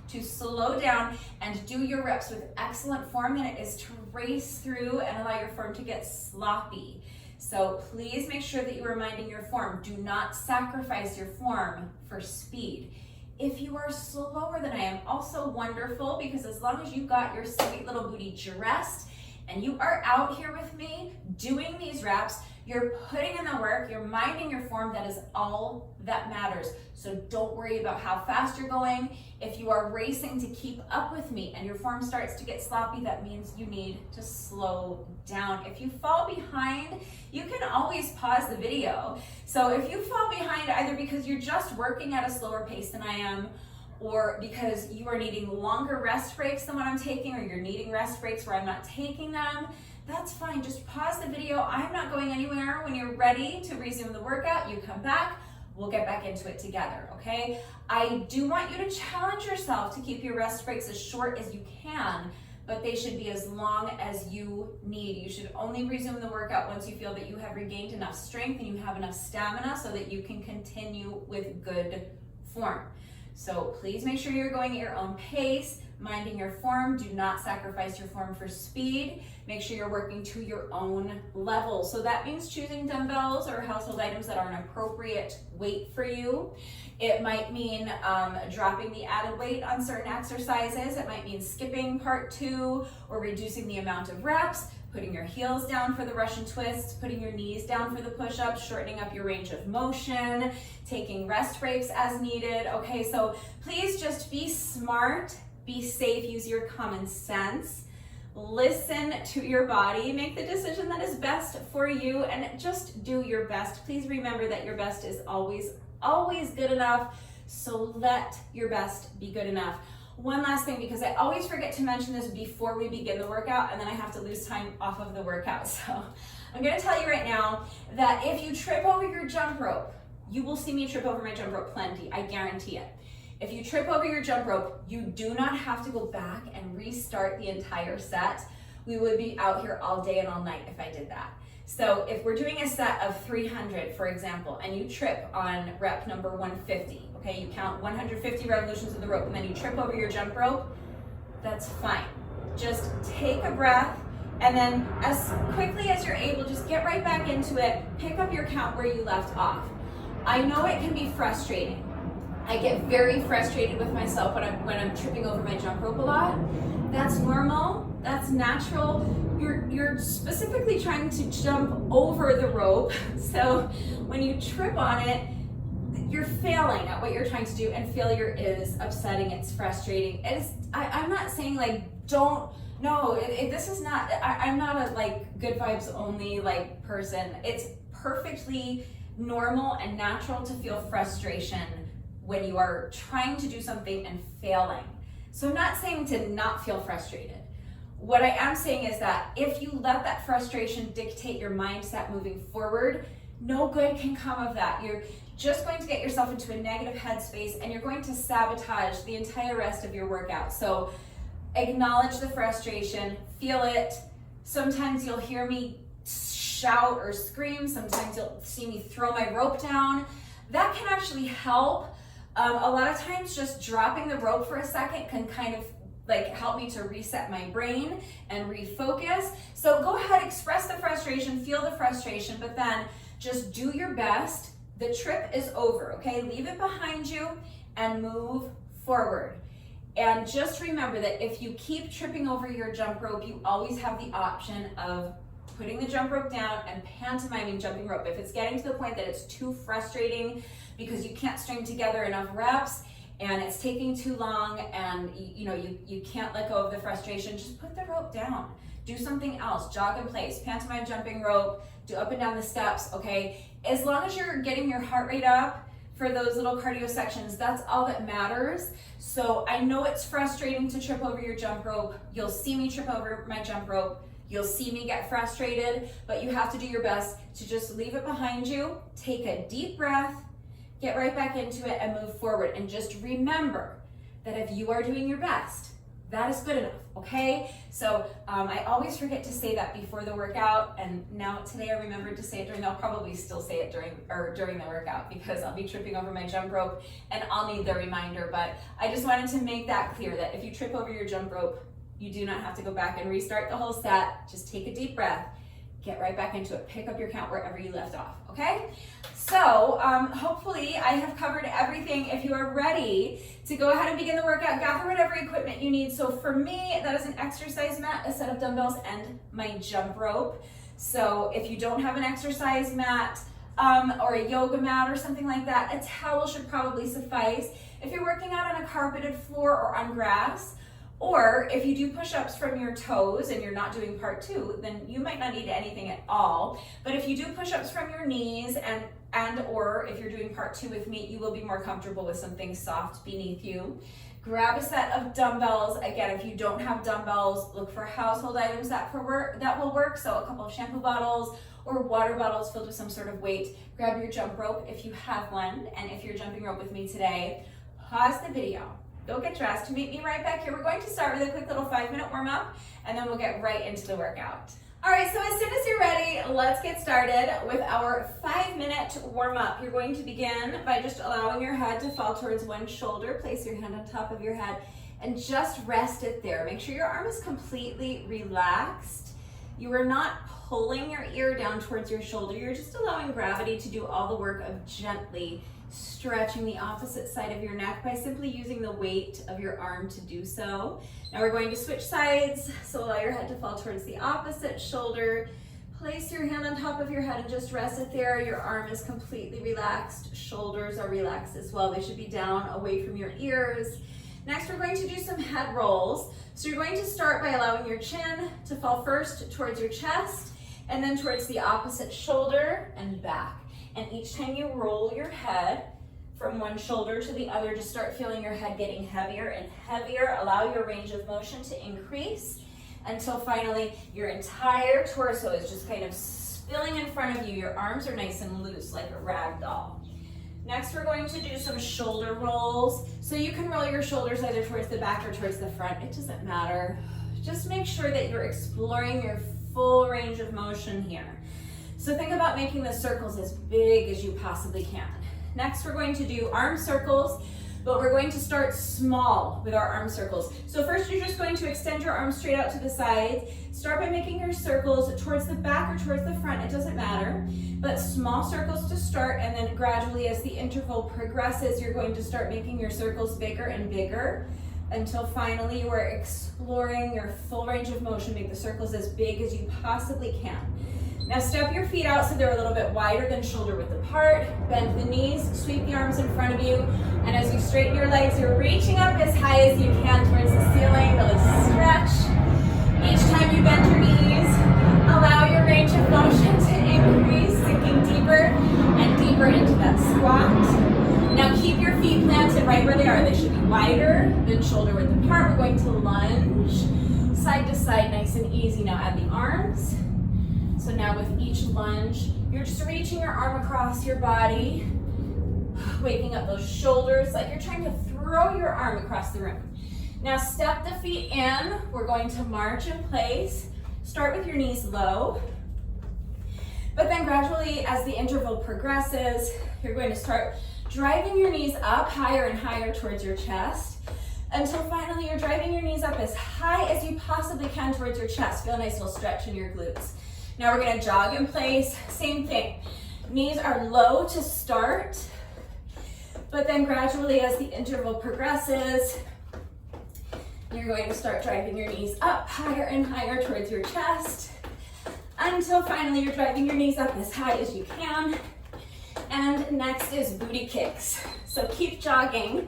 to slow down and do your reps with excellent form than it is to race through and allow your form to get sloppy. So please make sure that you are minding your form. Do not sacrifice your form for speed. If you are slower than I am, also wonderful, because as long as you got your sweet little booty dressed and you are out here with me doing these reps, you're putting in the work, you're minding your form, that is all that matters. So don't worry about how fast you're going. If you are racing to keep up with me and your form starts to get sloppy, that means you need to slow down. If you fall behind, you can always pause the video. So if you fall behind either because you're just working at a slower pace than I am, or because you are needing longer rest breaks than what I'm taking, or you're needing rest breaks where I'm not taking them, that's fine. Just pause the video. I'm not going anywhere. When you're ready to resume the workout, you come back. We'll get back into it together, okay? I do want you to challenge yourself to keep your rest breaks as short as you can, but they should be as long as you need. You should only resume the workout once you feel that you have regained enough strength and you have enough stamina so that you can continue with good form. So please make sure you're going at your own pace, minding your form. Do not sacrifice your form for speed. Make sure you're working to your own level. So that means choosing dumbbells or household items that are an appropriate weight for you. It might mean dropping the added weight on certain exercises. It might mean skipping part 2 or reducing the amount of reps, putting your heels down for the Russian twists, putting your knees down for the push-ups, shortening up your range of motion, taking rest breaks as needed. Okay, so please just be smart, be safe, use your common sense, listen to your body, make the decision that is best for you, and just do your best. Please remember that your best is always good enough, so let your best be good enough. One last thing, because I always forget to mention this before we begin the workout, and then I have to lose time off of the workout. So I'm gonna tell you right now that if you trip over your jump rope, you will see me trip over my jump rope plenty, I guarantee it. If you trip over your jump rope, you do not have to go back and restart the entire set. We would be out here all day and all night if I did that. So if we're doing a set of 300, for example, and you trip on rep number 150, okay, you count 150 revolutions of the rope and then you trip over your jump rope, that's fine. Just take a breath and then as quickly as you're able, just get right back into it, pick up your count where you left off. I know it can be frustrating. I get very frustrated with myself when I'm tripping over my jump rope a lot. That's normal, that's natural. You're specifically trying to jump over the rope. So when you trip on it, you're failing at what you're trying to do, and failure is upsetting, it's frustrating. I'm not saying like, don't, no, this is not, I'm not a like good vibes only like person. It's perfectly normal and natural to feel frustration when you are trying to do something and failing. So I'm not saying to not feel frustrated. What I am saying is that if you let that frustration dictate your mindset moving forward, no good can come of that. You're just going to get yourself into a negative headspace and you're going to sabotage the entire rest of your workout. So acknowledge the frustration, feel it. Sometimes you'll hear me shout or scream. Sometimes you'll see me throw my rope down. That can actually help. A lot of times just dropping the rope for a second can kind of like help me to reset my brain and refocus. So go ahead, express the frustration, feel the frustration, but then just do your best. The trip is over, okay? Leave it behind you and move forward. And just remember that if you keep tripping over your jump rope, you always have the option of putting the jump rope down and pantomiming jumping rope. If it's getting to the point that it's too frustrating because you can't string together enough reps and it's taking too long and you can't let go of the frustration, just put the rope down. Do something else, jog in place, pantomime jumping rope, do up and down the steps, okay? As long as you're getting your heart rate up for those little cardio sections, that's all that matters. So I know it's frustrating to trip over your jump rope. You'll see me trip over my jump rope. You'll see me get frustrated, but you have to do your best to just leave it behind you, take a deep breath, get right back into it and move forward. And just remember that if you are doing your best, that is good enough, okay? So I always forget to say that before the workout, and now today I remembered to say it during, I'll probably still say it during the workout because I'll be tripping over my jump rope and I'll need the reminder, but I just wanted to make that clear that if you trip over your jump rope, you do not have to go back and restart the whole set. Just take a deep breath, get right back into it, pick up your count wherever you left off, okay? So hopefully I have covered everything. If you are ready to go ahead and begin the workout, gather whatever equipment you need. So for me, that is an exercise mat, a set of dumbbells, and my jump rope. So if you don't have an exercise mat or a yoga mat or something like that, a towel should probably suffice. If you're working out on a carpeted floor or on grass, or if you do push-ups from your toes and you're not doing part 2, then you might not need anything at all. But if you do push-ups from your knees and or if you're doing part 2 with me, you will be more comfortable with something soft beneath you. Grab a set of dumbbells. Again, if you don't have dumbbells, look for household items that will work. So a couple of shampoo bottles or water bottles filled with some sort of weight. Grab your jump rope if you have one. And if you're jumping rope with me today, pause the video. Go get dressed, meet me right back here. We're going to start with a quick little 5-minute warm up and then we'll get right into the workout. All right, so as soon as you're ready, let's get started with our 5-minute warm-up. You're going to begin by just allowing your head to fall towards one shoulder. Place your hand on top of your head and just rest it there. Make sure your arm is completely relaxed. You are not pulling your ear down towards your shoulder. You're just allowing gravity to do all the work of gently stretching the opposite side of your neck by simply using the weight of your arm to do so. Now we're going to switch sides, so allow your head to fall towards the opposite shoulder. Place your hand on top of your head and just rest it there. Your arm is completely relaxed. Shoulders are relaxed as well. They should be down away from your ears. Next, we're going to do some head rolls. So you're going to start by allowing your chin to fall first towards your chest and then towards the opposite shoulder and back. And each time you roll your head from one shoulder to the other, just start feeling your head getting heavier and heavier. Allow your range of motion to increase until finally your entire torso is just kind of spilling in front of you. Your arms are nice and loose like a rag doll. Next, we're going to do some shoulder rolls. So you can roll your shoulders either towards the back or towards the front. It doesn't matter. Just make sure that you're exploring your full range of motion here. So think about making the circles as big as you possibly can. Next, we're going to do arm circles, but we're going to start small with our arm circles. So first, you're just going to extend your arms straight out to the sides. Start by making your circles towards the back or towards the front, it doesn't matter. But small circles to start, and then gradually as the interval progresses, you're going to start making your circles bigger and bigger until finally you are exploring your full range of motion. Make the circles as big as you possibly can. Now step your feet out so they're a little bit wider than shoulder width apart. Bend the knees, sweep the arms in front of you, and as you straighten your legs, you're reaching up as high as you can towards the ceiling. Really stretch. Each time you bend your knees, allow your range of motion to increase, sinking deeper and deeper into that squat. Now keep your feet planted right where they are. They should be wider than shoulder width apart. We're going to lunge side to side, nice and easy. Now add the arms. So now with each lunge, you're just reaching your arm across your body, waking up those shoulders like you're trying to throw your arm across the room. Now step the feet in. We're going to march in place. Start with your knees low, but then gradually as the interval progresses, you're going to start driving your knees up higher and higher towards your chest until finally you're driving your knees up as high as you possibly can towards your chest. Feel a nice little stretch in your glutes. Now we're gonna jog in place, same thing. Knees are low to start, but then gradually as the interval progresses, you're going to start driving your knees up higher and higher towards your chest until finally you're driving your knees up as high as you can. And next is booty kicks. So keep jogging,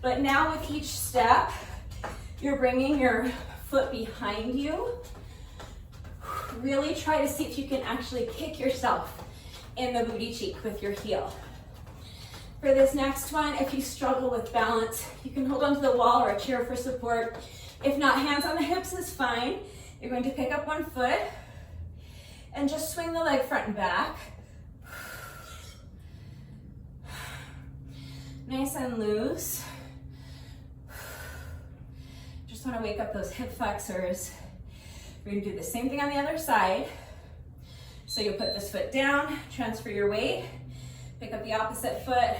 but now with each step, you're bringing your foot behind you. Really try to see if you can actually kick yourself in the booty cheek with your heel. For this next one, if you struggle with balance, you can hold onto the wall or a chair for support. If not, hands on the hips is fine. You're going to pick up one foot and just swing the leg front and back. Nice and loose. Just want to wake up those hip flexors. We're going to do the same thing on the other side. So you'll put this foot down, transfer your weight, pick up the opposite foot,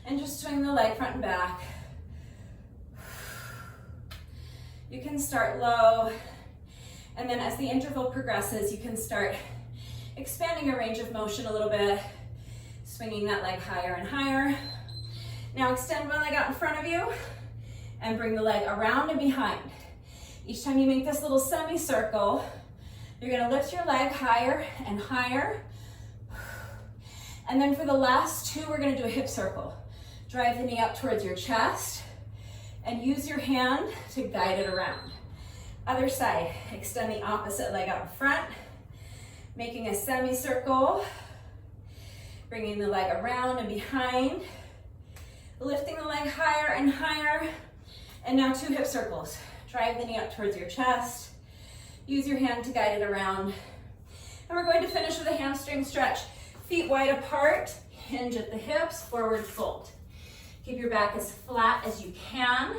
and just swing the leg front and back. You can start low, and then as the interval progresses, you can start expanding your range of motion a little bit, swinging that leg higher and higher. Now extend one leg out in front of you, and bring the leg around and behind. Each time you make this little semicircle, you're gonna lift your leg higher and higher. And then for the last two, we're gonna do a hip circle. Drive the knee up towards your chest and use your hand to guide it around. Other side, extend the opposite leg out in front, making a semicircle, bringing the leg around and behind, lifting the leg higher and higher, and now two hip circles. Drive the knee up towards your chest. Use your hand to guide it around. And we're going to finish with a hamstring stretch. Feet wide apart, hinge at the hips, forward fold. Keep your back as flat as you can.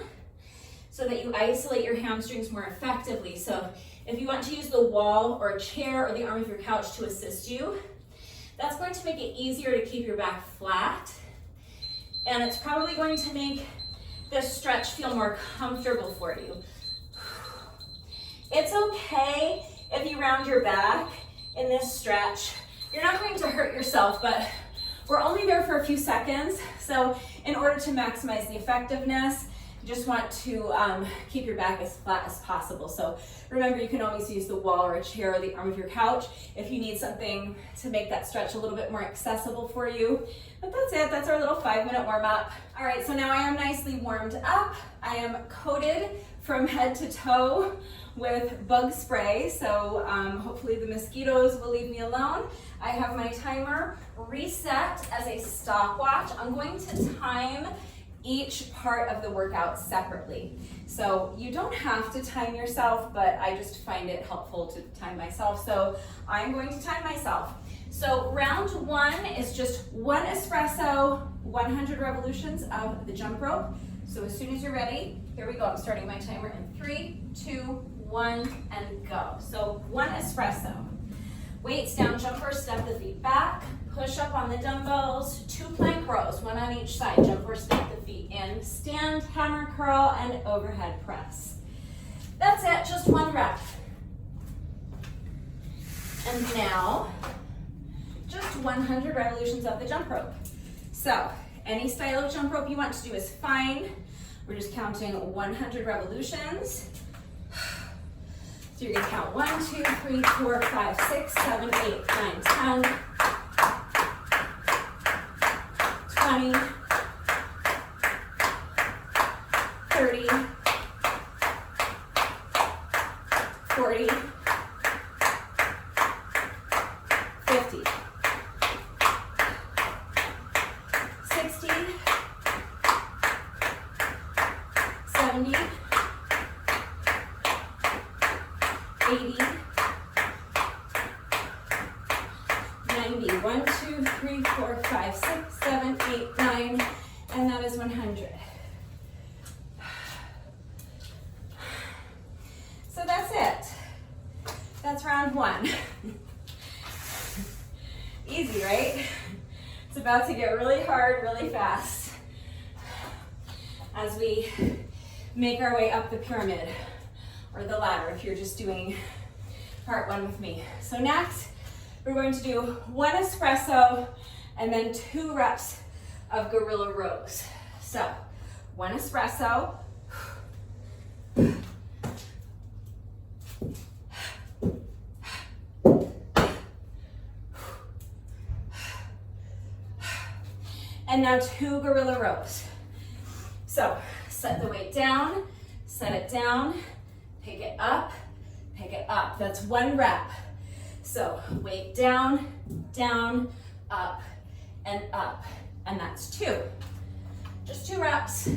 so that you isolate your hamstrings more effectively. So if you want to use the wall or a chair or the arm of your couch to assist you, that's going to make it easier to keep your back flat. And it's probably going to make this stretch feel more comfortable for you. It's okay if you round your back in this stretch. You're not going to hurt yourself, but we're only there for a few seconds. So in order to maximize the effectiveness, you just want to keep your back as flat as possible. So remember, you can always use the wall or a chair or the arm of your couch if you need something to make that stretch a little bit more accessible for you. But that's it, that's our little 5-minute warm up. All right, so now I am nicely warmed up. I am coated from head to toe with bug spray, so hopefully the mosquitoes will leave me alone. I have my timer reset as a stopwatch. I'm going to time each part of the workout separately. So you don't have to time yourself, but I just find it helpful to time myself. So I'm going to time myself. So round 1 is just 1 espresso, 100 revolutions of the jump rope. So as soon as you're ready, here we go. I'm starting my timer in 3, 2, 1, and go. So 1 espresso. Weights down, jump or step the feet back. Push up on the dumbbells, 2 plank rows, 1 on each side. Jump or step the feet in. Stand, hammer curl, and overhead press. That's it, just 1 rep. And now, just 100 revolutions of the jump rope. So, any style of jump rope you want to do is fine. We're just counting 100 revolutions. So you're gonna count 1, 2, 3, 4, 5, 6, 7, 8, 9, 10, 20, 30, 40, 50, 60, 70, 80, 90, 1, 2, 3, 4, 5, 6, 7, 8, 9, and that is 100. So that's it. That's round 1. Easy, right? It's about to get really hard, really fast as we make our way up the pyramid or the ladder if you're just doing part 1 with me. So next, we're going to do 1 espresso and then 2 reps of gorilla rows. So 1 espresso, and now 2 gorilla rows. So set the weight down, set it down, pick it up, pick it up. That's 1 rep. So weight down, down, up, and up. And that's 2. Just 2 reps.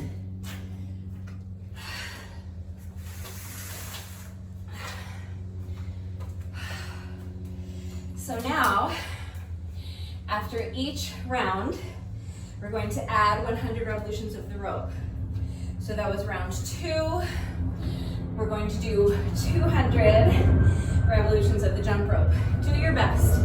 So now, after each round, we're going to add 100 revolutions of the rope. So that was round 2. We're going to do 200 revolutions of the jump rope. Do your best.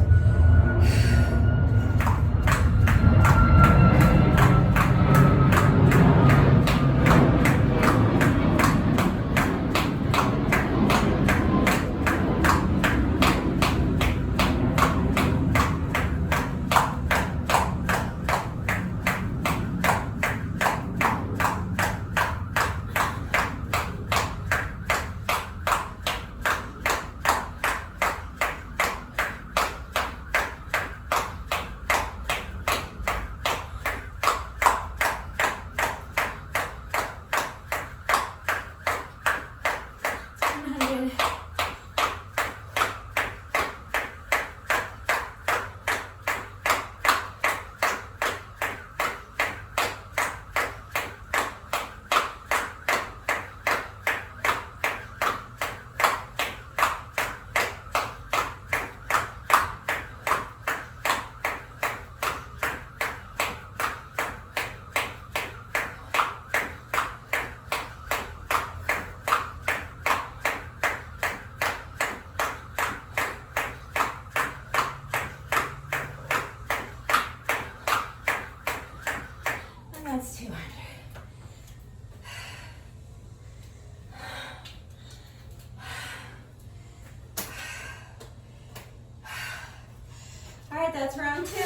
That's round 2.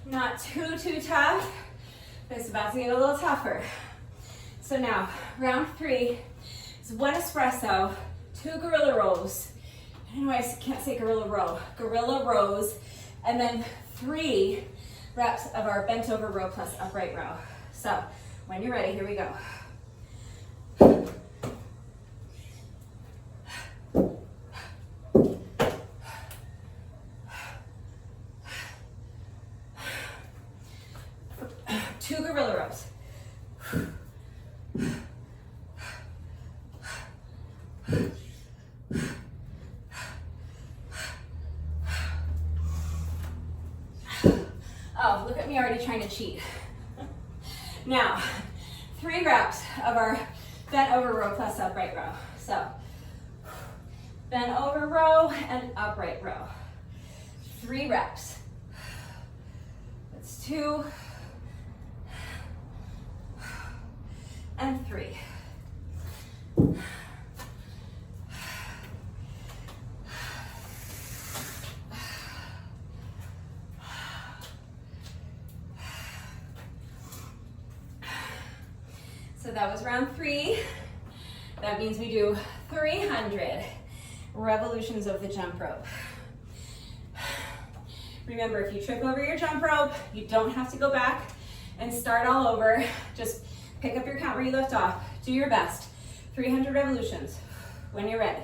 Not too tough, but it's about to get a little tougher. So now, round 3 is 1 espresso, 2 gorilla rows. I don't know why I can't say gorilla row. Gorilla rows, and then 3 reps of our bent over row plus upright row. So when you're ready, here we go. Two gorilla rows. Oh, look at me already trying to cheat. Now, 3 reps of our bent over row plus upright row. So, bent over row and upright row. 3 reps. That's 2 and 3. So that was round 3. That means we do 300 revolutions of the jump rope. Remember, if you trip over your jump rope, you don't have to go back and start all over. Just pick up your count where you left off. Do your best. 300 revolutions when you're ready.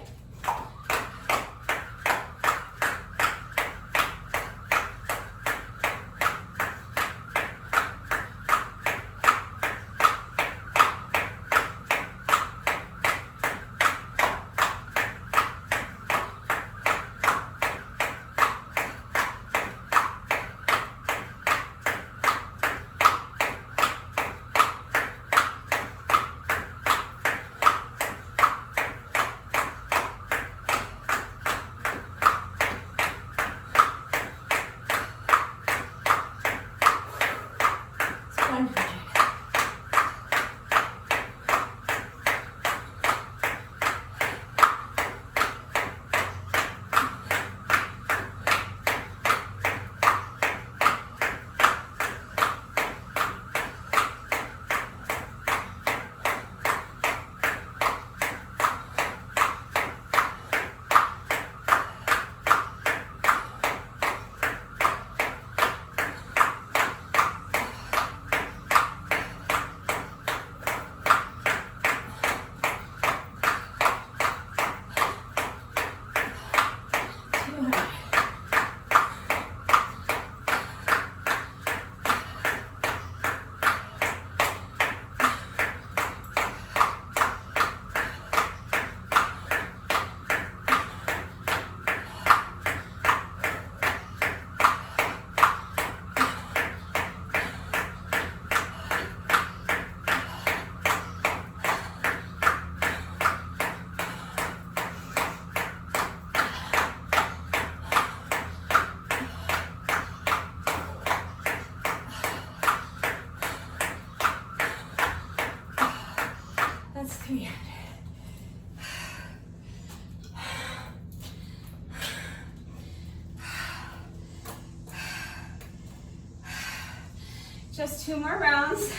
Just 2 more rounds.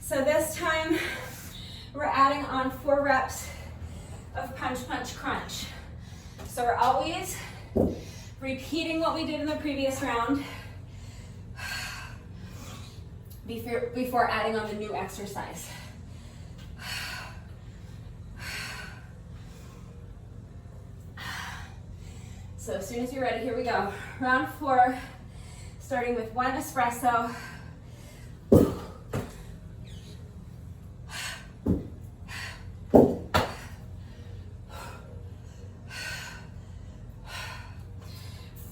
So this time we're adding on 4 reps of punch, punch, crunch. So we're always repeating what we did in the previous round before adding on the new exercise. So as soon as you're ready, here we go. Round 4, starting with 1 espresso.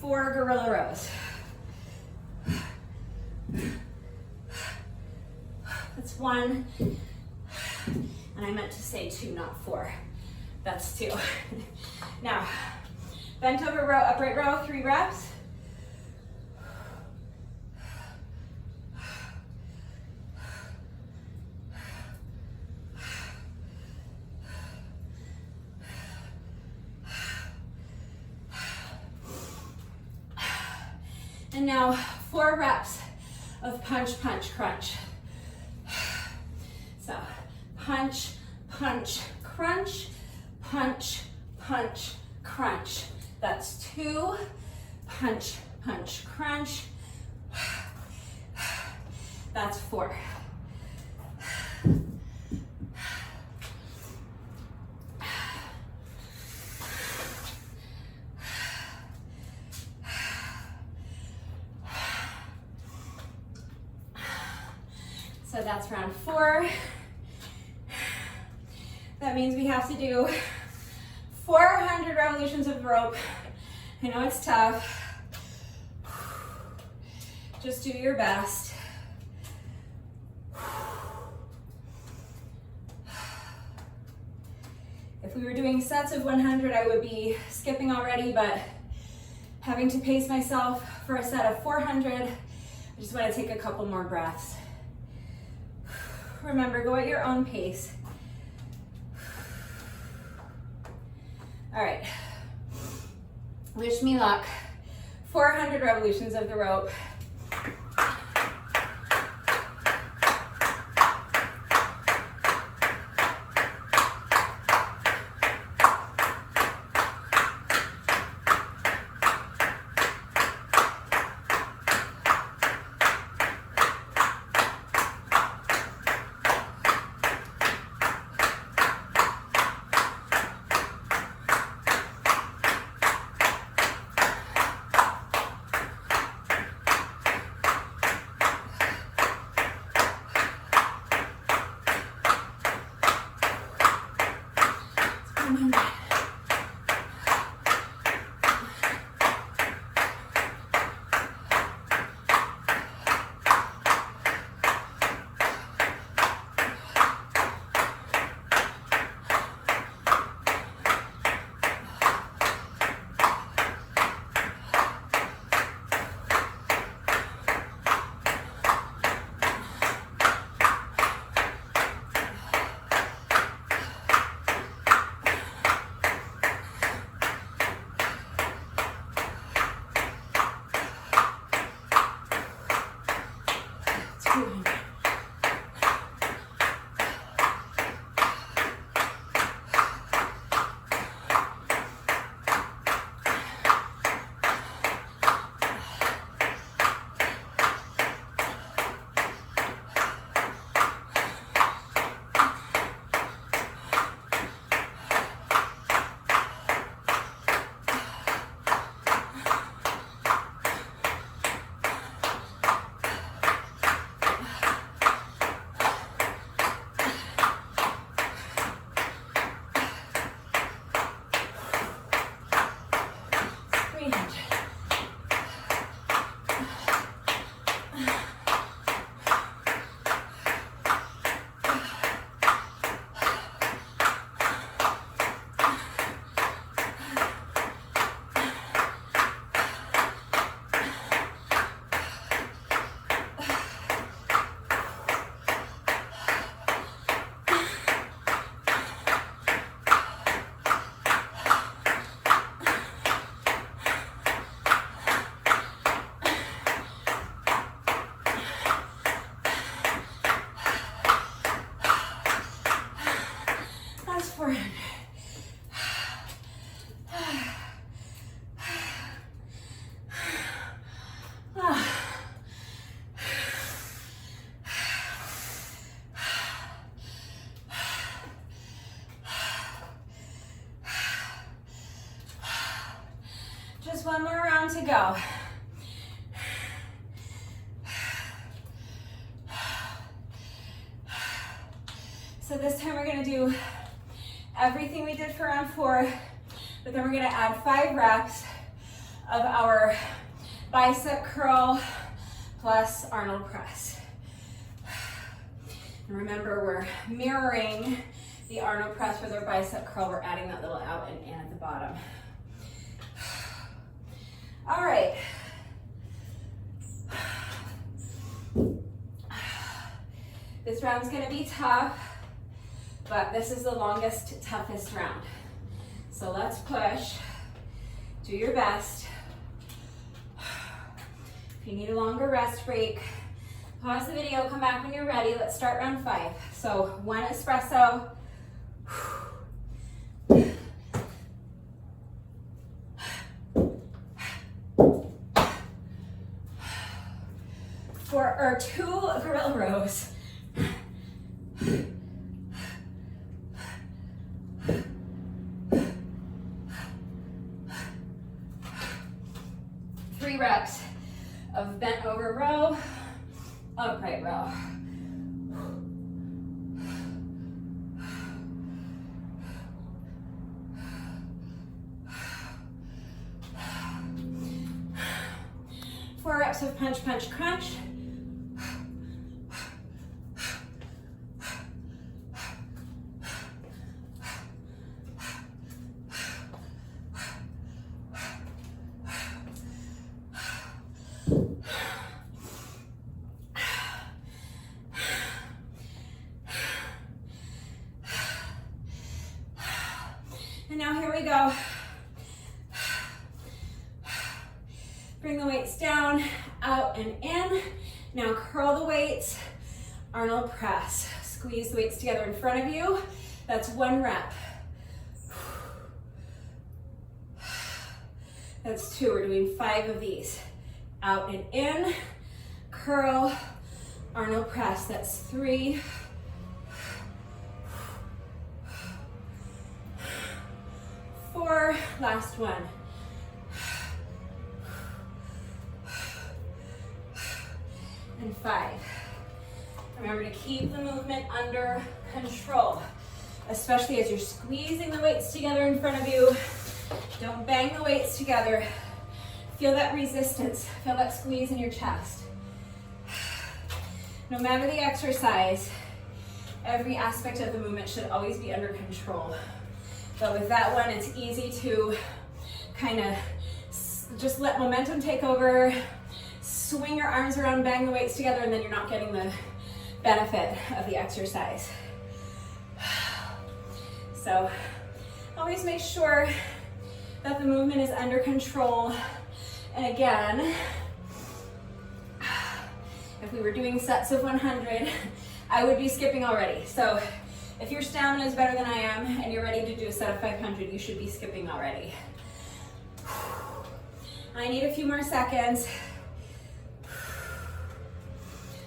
Four gorilla rows. That's 1. And I meant to say 2, not 4. That's 2. Now, bent over row, upright row, 3 reps. And now 4 reps of punch, punch, crunch. So punch, punch, crunch, punch, punch, crunch. That's 2, punch, punch, crunch. That's 4. So that's round 4. That means we have to do 400 revolutions of the rope. I know it's tough. Just do your best. If we were doing sets of 100, I would be skipping already, but having to pace myself for a set of 400, I just want to take a couple more breaths. Remember, go at your own pace. All right, wish me luck. 400 revolutions of the rope. Just one more round to go. So this time we're gonna do everything we did for round 4, but then we're gonna add 5 reps of our bicep curl plus Arnold press. And remember, we're mirroring the Arnold press with our bicep curl. We're adding that little out and in at the bottom. All right. This round's gonna be tough, but this is the longest, toughest round. So let's push, do your best. If you need a longer rest break, pause the video, come back when you're ready. Let's start round 5. So 1 espresso. 2 gorilla rows. 3 reps of bent over row, upright row. Four reps of punch, punch, crunch. 'Go. Bring the weights down, out and in. Now curl the weights, Arnold press. Squeeze the weights together in front of you. That's 1 rep. That's 2, we're doing 5 of these. Out and in, curl, Arnold press, that's 3. 4, last one. And 5. Remember to keep the movement under control, especially as you're squeezing the weights together in front of you. Don't bang the weights together. Feel that resistance, feel that squeeze in your chest. No matter the exercise, every aspect of the movement should always be under control. But with that one, it's easy to kind of just let momentum take over, swing your arms around, bang the weights together, and then you're not getting the benefit of the exercise. So always make sure that the movement is under control. And again, if we were doing sets of 100, I would be skipping already. So if your stamina is better than I am and you're ready to do a set of 500, you should be skipping already. I need a few more seconds.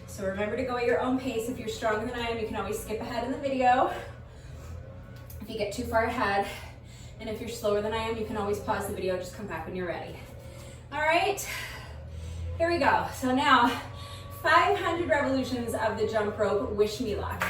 So remember to go at your own pace. If you're stronger than I am, you can always skip ahead in the video if you get too far ahead. And if you're slower than I am, you can always pause the video, just come back when you're ready. All right, here we go. So now, 500 revolutions of the jump rope, wish me luck.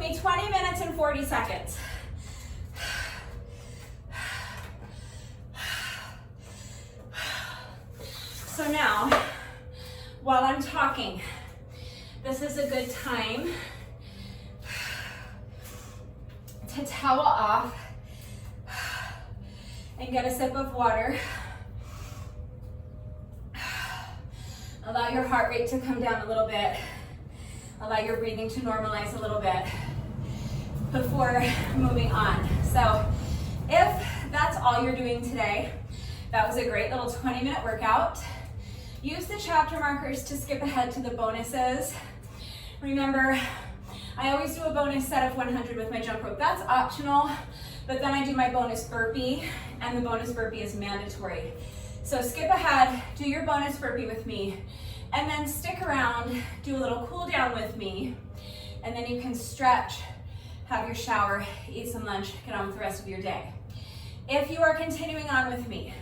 me 20 minutes and 40 seconds. So now, while I'm talking, this is a good time to towel off and get a sip of water. Allow your heart rate to come down a little bit. Allow your breathing to normalize a little bit before moving on. So if that's all you're doing today, that was a great little 20-minute workout. Use the chapter markers to skip ahead to the bonuses. Remember, I always do a bonus set of 100 with my jump rope. That's optional, but then I do my bonus burpee, and the bonus burpee is mandatory. So skip ahead, do your bonus burpee with me, and then stick around, do a little cool down with me, and then you can stretch, have your shower, eat some lunch, get on with the rest of your day. If you are continuing on with me,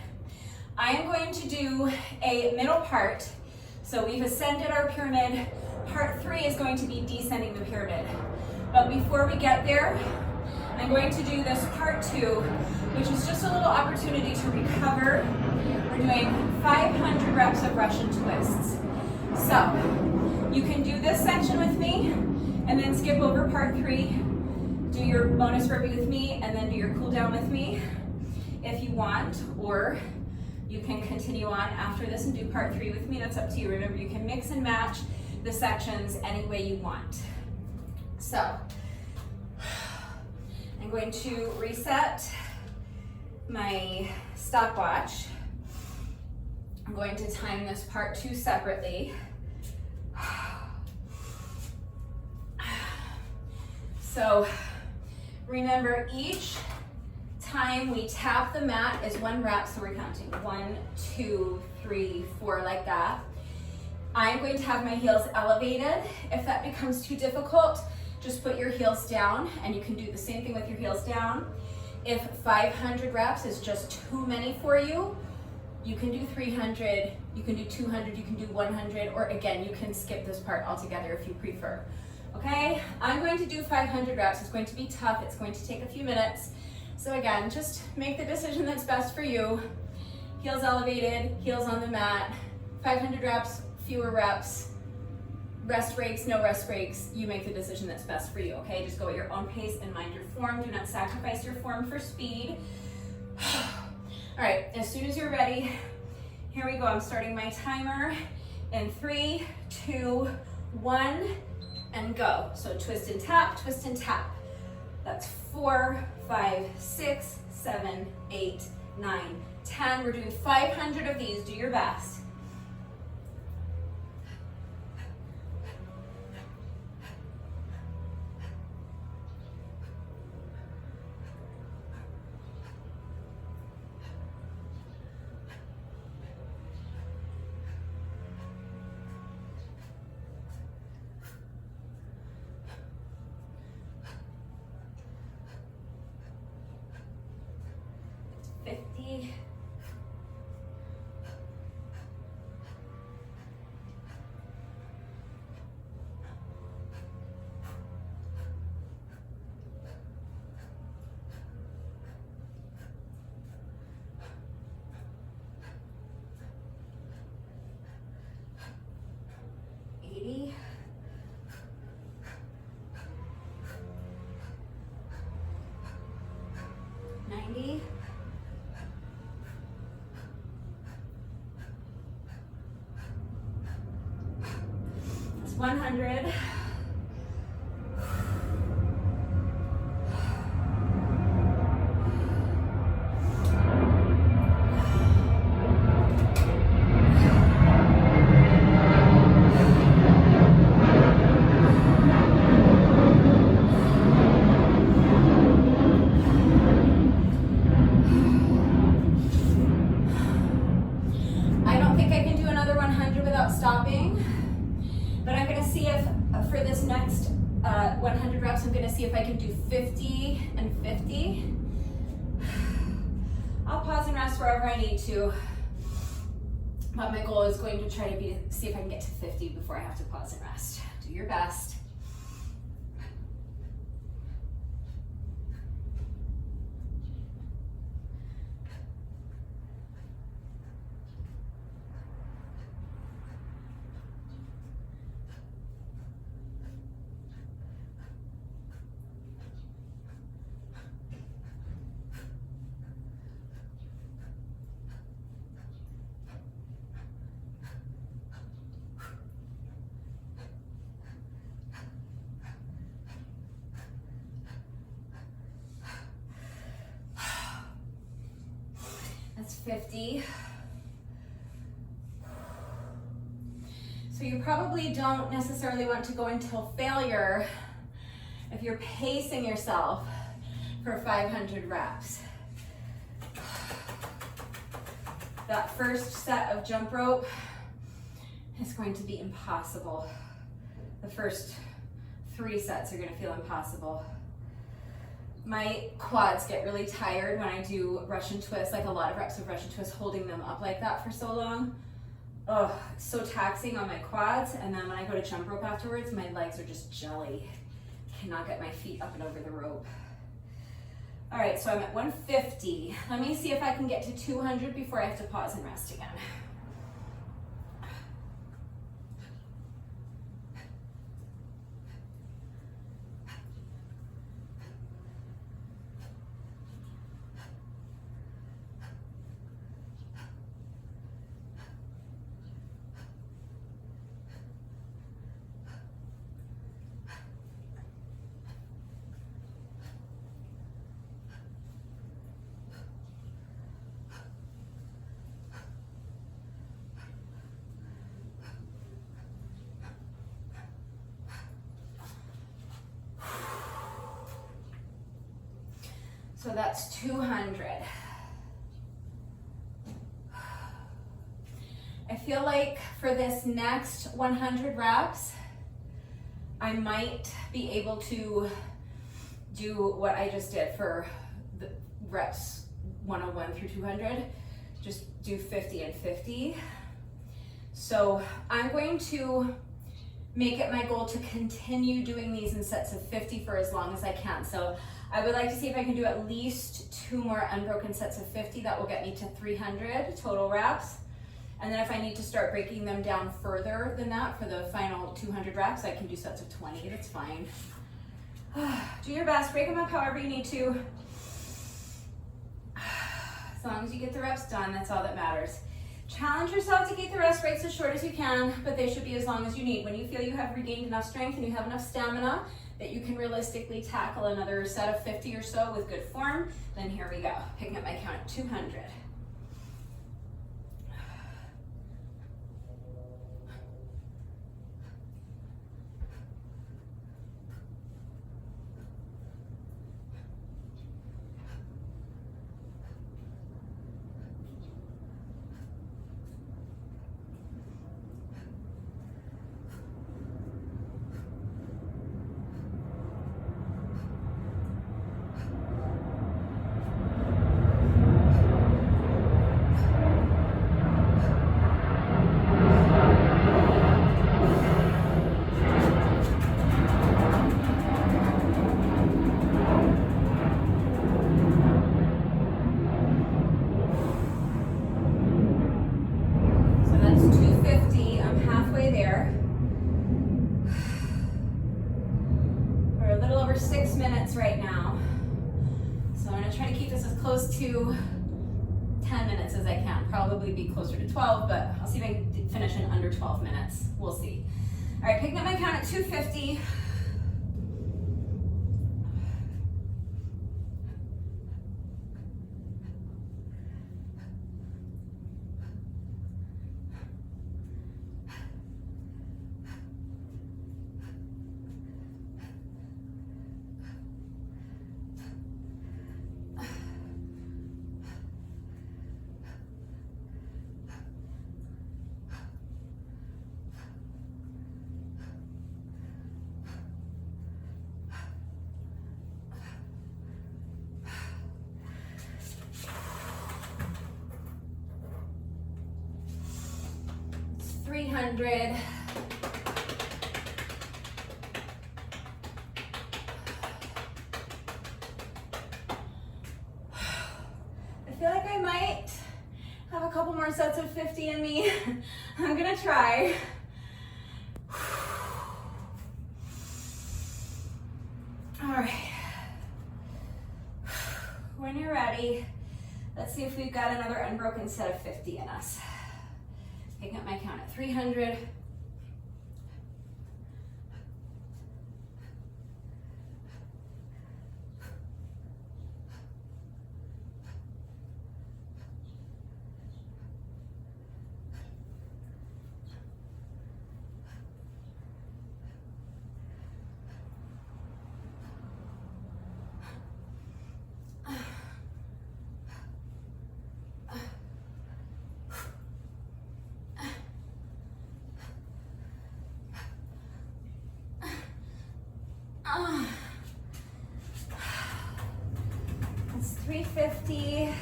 I am going to do a middle part. So we've ascended our pyramid. Part 3 is going to be descending the pyramid. But before we get there, I'm going to do this part 2, which is just a little opportunity to recover. We're doing 500 reps of Russian twists. So you can do this section with me and then skip over part 3, do your bonus burpee with me, and then do your cool down with me if you want, or you can continue on after this and do part 3 with me. That's up to you. Remember, you can mix and match the sections any way you want. So I'm going to reset my stopwatch. I'm going to time this part 2 separately. So remember, each time we tap the mat is 1 rep, so we're counting 1, 2, 3, 4, like that. I'm going to have my heels elevated. If that becomes too difficult, just put your heels down, and you can do the same thing with your heels down. If 500 reps is just too many for you, you can do 300, you can do 200, you can do 100, or again, you can skip this part altogether if you prefer. Okay, I'm going to do 500 reps. It's going to be tough. It's going to take a few minutes. So again, just make the decision that's best for you. Heels elevated, heels on the mat, 500 reps, fewer reps, rest breaks, no rest breaks. You make the decision that's best for you, okay? Just go at your own pace and mind your form. Do not sacrifice your form for speed. All right, as soon as you're ready, here we go. I'm starting my timer in 3, 2, 1, and go. So twist and tap, twist and tap. That's 4, 5, 6, 7, 8, 9, 10. We're doing 500 of these. Do your best. It's 100. See if I can do 50 and 50. I'll pause and rest wherever I need to, but my goal is going to try to be see if I can get to 50 before I have to pause and rest. Do your best. 50. So you probably don't necessarily want to go until failure if you're pacing yourself for 500 reps. That first set of jump rope is going to be impossible. The first 3 sets are going to feel impossible. My quads get really tired when I do Russian twists, like a lot of reps of Russian twists, holding them up like that for so long. Oh, it's so taxing on my quads. And then when I go to jump rope afterwards, my legs are just jelly. Cannot get my feet up and over the rope. All right, so I'm at 150. Let me see if I can get to 200 before I have to pause and rest again. So that's 200. I feel like for this next 100 reps, I might be able to do what I just did for the reps 101 through 200. Just do 50 and 50. So I'm going to make it my goal to continue doing these in sets of 50 for as long as I can. So I would like to see if I can do at least 2 more unbroken sets of 50. That will get me to 300 total reps. And then if I need to start breaking them down further than that for the final 200 reps, I can do sets of 20, that's fine. Do your best, break them up however you need to. As long as you get the reps done, that's all that matters. Challenge yourself to keep the rest breaks as short as you can, but they should be as long as you need. When you feel you have regained enough strength and you have enough stamina that you can realistically tackle another set of 50 or so with good form, then here we go. Picking up my count at 200. Right now. So I'm going to try to keep this as close to 10 minutes as I can. Probably be closer to 12, but I'll see if I can finish in under 12 minutes. We'll see. All right, picking up my count at 250. It's 300. I feel like I might have a couple more sets of 50 in me. I'm gonna try. All right. When you're ready, let's see if we've got another unbroken set of 50 in us. Picking up my count at 300. It's 350.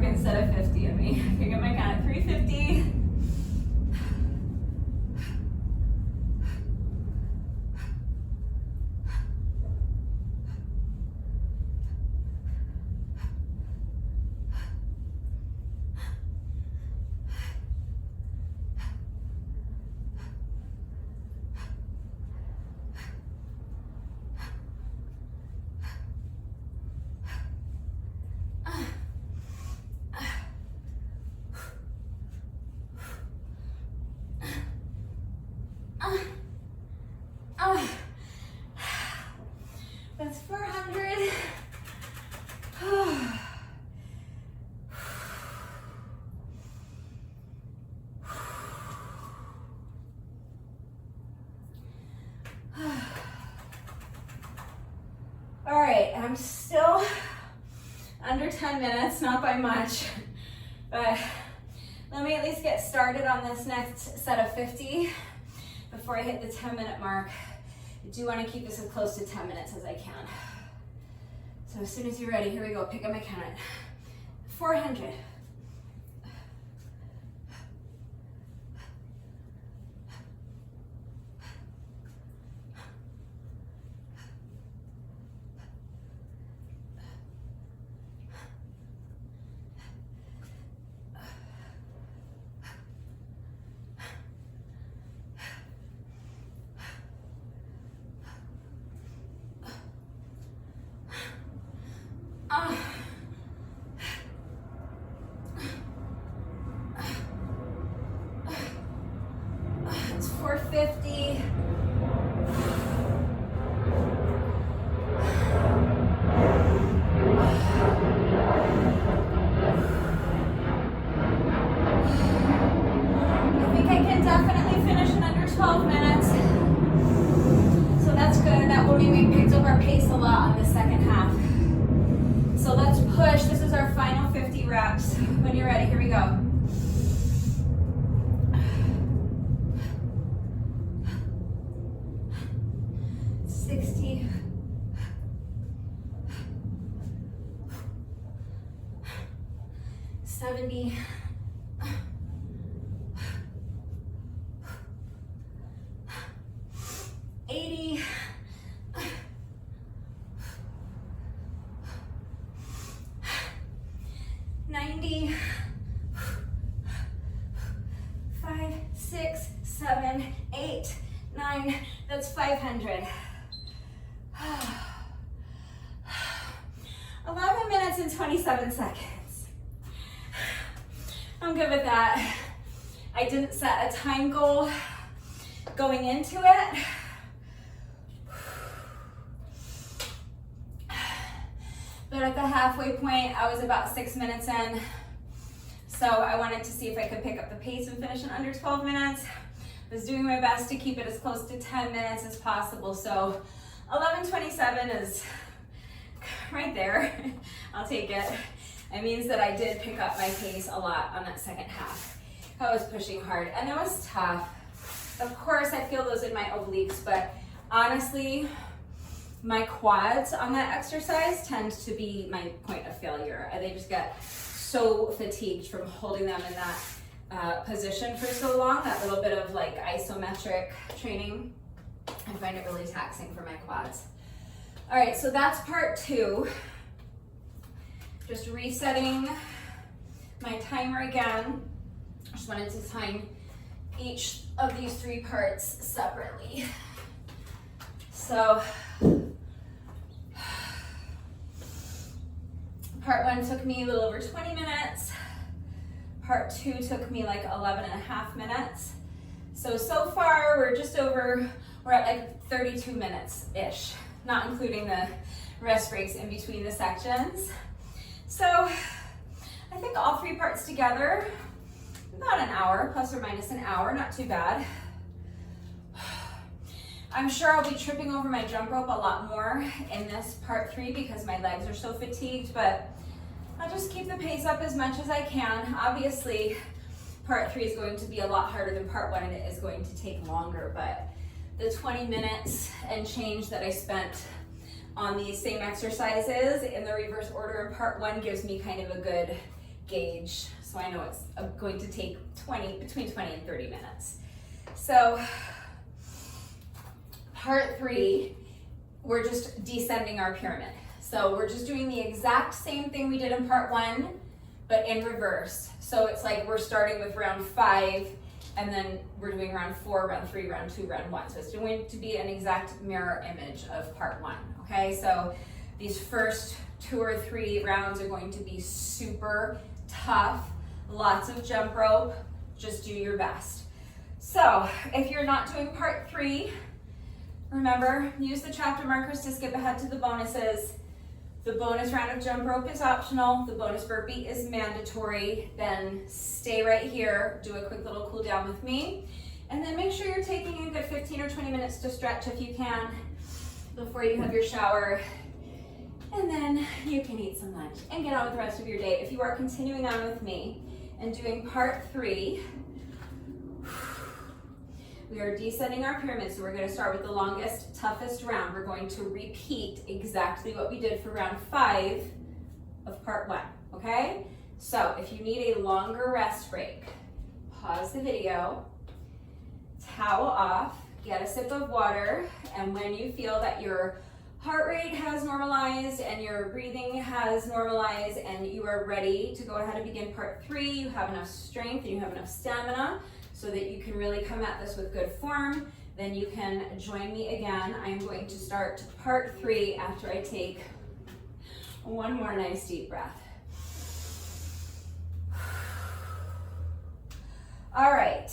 Instead of 50 of me. Pick up my count at 350. That's 400. All right, I'm still under 10 minutes, not by much, but let me at least get started on this next set of 50 before I hit the 10-minute mark. I do want to keep this as close to 10 minutes as I can. So as soon as you're ready, here we go. Pick up my count at 400. It's 450. I think I can definitely finish in under 12 minutes. So that's good. That will mean we picked up our pace a lot on the second half. So let's push. This is our final 50 reps. When you're ready, here we go. 60. 70. 80. 90. 5, 6, 7, 8, 9. That's 500. 11 minutes and 27 seconds. I'm good with that. I didn't set a time goal going into it. But at the halfway point, I was about 6 minutes in. So I wanted to see if I could pick up the pace and finish in under 12 minutes. I was doing my best to keep it as close to 10 minutes as possible. So 11:27 is right there. I'll take it. It means that I did pick up my pace a lot on that second half. I was pushing hard and it was tough. Of course, I feel those in my obliques, but honestly, my quads on that exercise tend to be my point of failure. They just get so fatigued from holding them in that position for so long, that little bit of like isometric training. I find it really taxing for my quads. All right, so that's part 2. Just resetting my timer again. Just wanted to time each of these 3 parts separately. So, part 1 took me a little over 20 minutes. Part 2 took me like 11 and a half minutes. So far we're at like 32 minutes-ish, not including the rest breaks in between the sections. So I think all 3 parts together, about an hour, plus or minus an hour, not too bad. I'm sure I'll be tripping over my jump rope a lot more in this part 3 because my legs are so fatigued, but I'll just keep the pace up as much as I can. Obviously, part 3 is going to be a lot harder than part 1 and it is going to take longer, but the 20 minutes and change that I spent on these same exercises in the reverse order in part 1 gives me kind of a good gauge. So I know it's going to take between 20 and 30 minutes. So part 3, we're just descending our pyramid. So we're just doing the exact same thing we did in part 1, but in reverse. So it's like we're starting with round 5, and then we're doing round 4, round 3, round 2, round 1. So it's going to be an exact mirror image of part 1, okay? So these first 2 or 3 rounds are going to be super tough, lots of jump rope, just do your best. So if you're not doing part 3, remember, use the chapter markers to skip ahead to the bonuses. The bonus round of jump rope is optional. The bonus burpee is mandatory. Then stay right here, do a quick little cool down with me. And then make sure you're taking a good 15 or 20 minutes to stretch if you can before you have your shower. And then you can eat some lunch and get on with the rest of your day. If you are continuing on with me and doing part 3, we are descending our pyramid, so we're going to start with the longest, toughest round. We're going to repeat exactly what we did for round 5 of part 1, okay? So if you need a longer rest break, pause the video, towel off, get a sip of water, and when you feel that your heart rate has normalized and your breathing has normalized and you are ready to go ahead and begin part 3, you have enough strength and you have enough stamina so that you can really come at this with good form, then you can join me again. I'm going to start part 3 after I take one more nice deep breath. All right,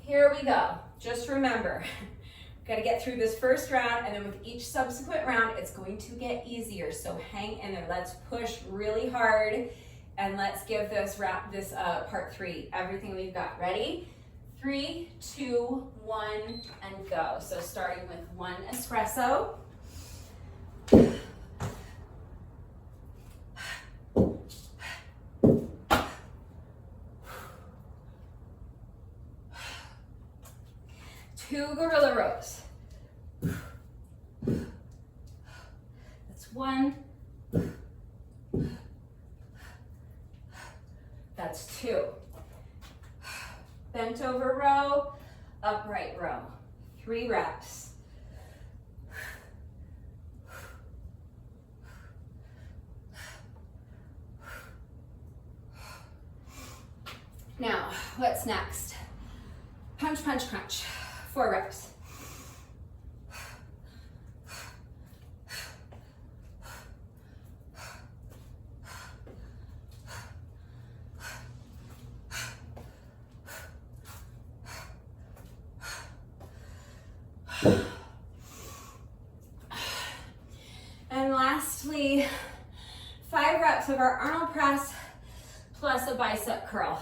here we go. Just remember, we've got to get through this first round, and then with each subsequent round, it's going to get easier. So hang in there. Let's push really hard. And let's give this part 3 everything we've got. Ready? 3, 2, 1, and go. So starting with 1 espresso. 2 gorilla rows. That's 1. That's 2. Bent over row, upright row. 3 reps. Now, what's next? Punch, punch, crunch. 4 reps. And lastly, 5 reps of our Arnold press plus a bicep curl.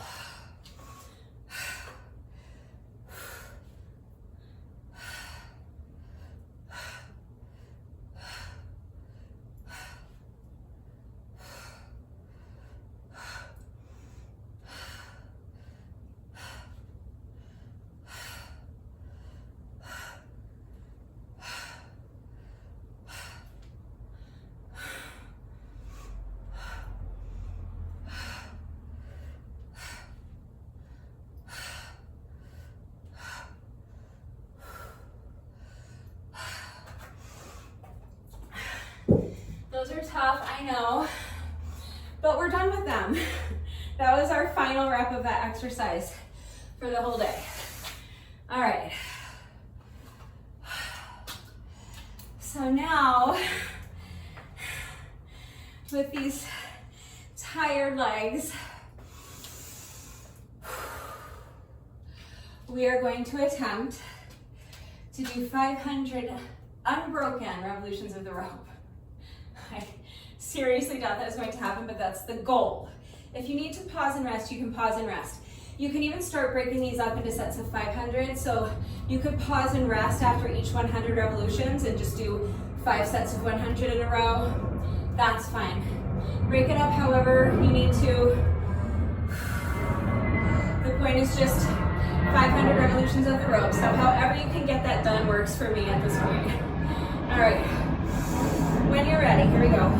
Those are tough, I know, but we're done with them. That was our final rep of that exercise for the whole day. All right. So now, with these tired legs, we are going to attempt to do 500 unbroken revolutions of the rope. I seriously doubt that is going to happen, but that's the goal. If you need to pause and rest, you can pause and rest. You can even start breaking these up into sets of 500. So you could pause and rest after each 100 revolutions and just do 5 sets of 100 in a row. That's fine. Break it up however you need to. The point is just 500 revolutions of the rope. So however you can get that done works for me at this point. All right. When you're ready, here we go.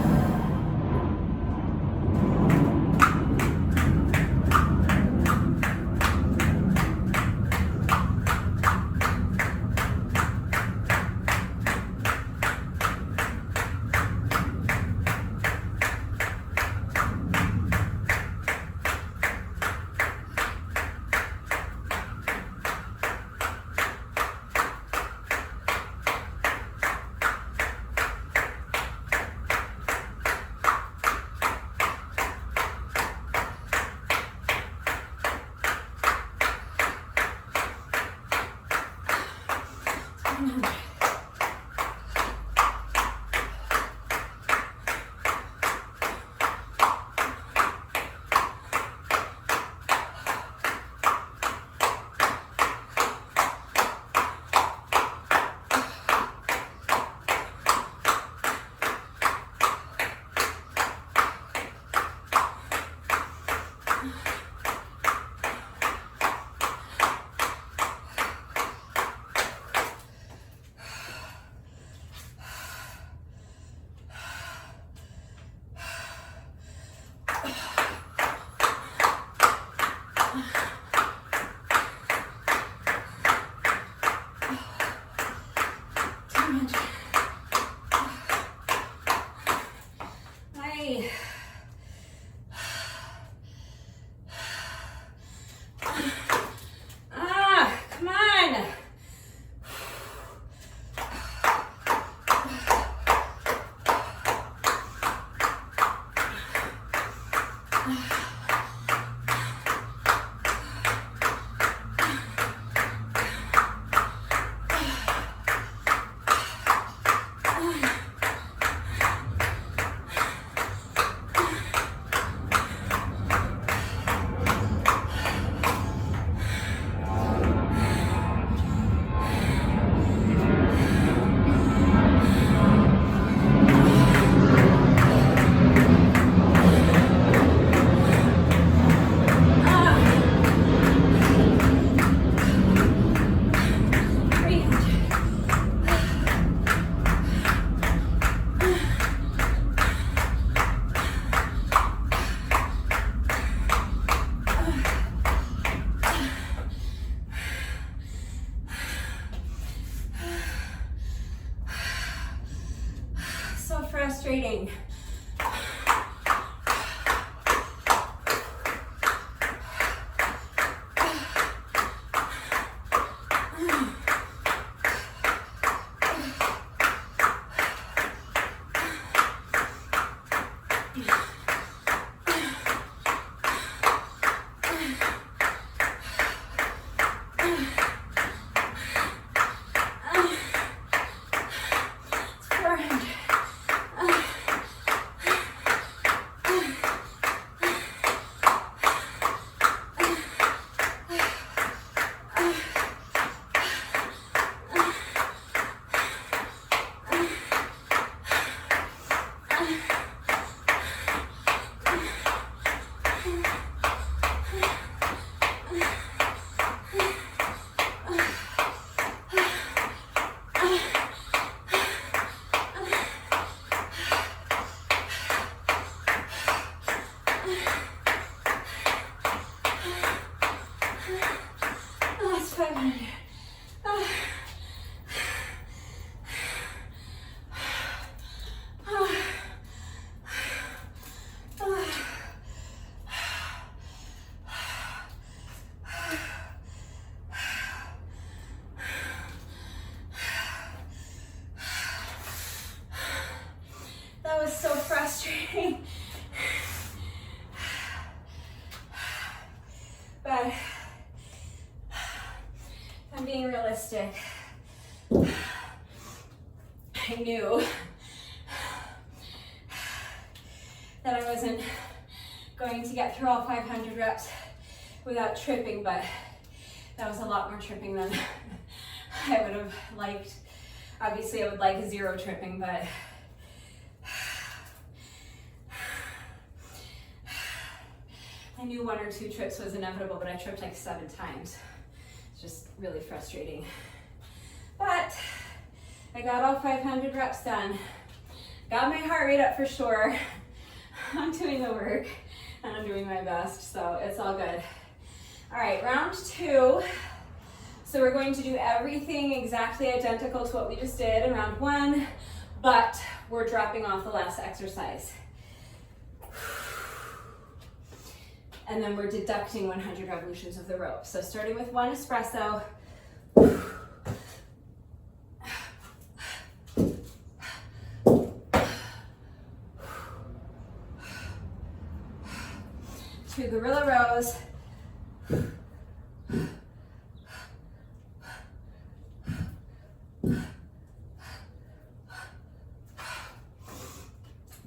Frustrating. Frustrating. But I'm being realistic. I knew that I wasn't going to get through all 500 reps without tripping, but that was a lot more tripping than I would have liked. Obviously, I would like 0 tripping, but I knew 1 or 2 trips was inevitable, but I tripped like 7 times. It's just really frustrating. But I got all 500 reps done. Got my heart rate up for sure. I'm doing the work and I'm doing my best, so it's all good. All right, round 2. So we're going to do everything exactly identical to what we just did in round 1, but we're dropping off the last exercise. And then we're deducting 100 revolutions of the rope. So starting with 1 espresso. 2 gorilla rows.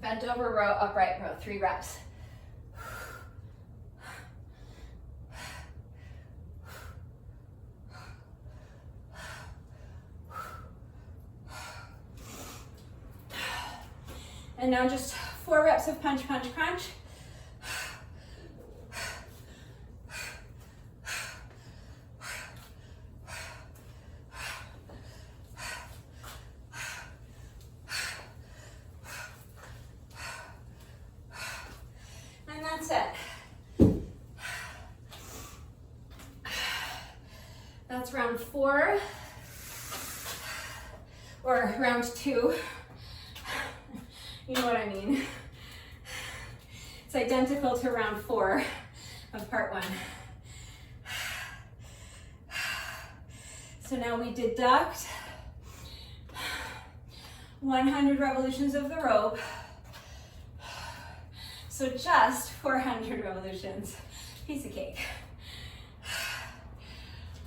Bent over row, upright row, 3 reps. And now just 4 reps of punch, punch, crunch. And that's it. That's round 4, or round 2. You know what I mean. It's identical to round 4 of part 1. So now we deduct 100 revolutions of the rope. So just 400 revolutions. Piece of cake.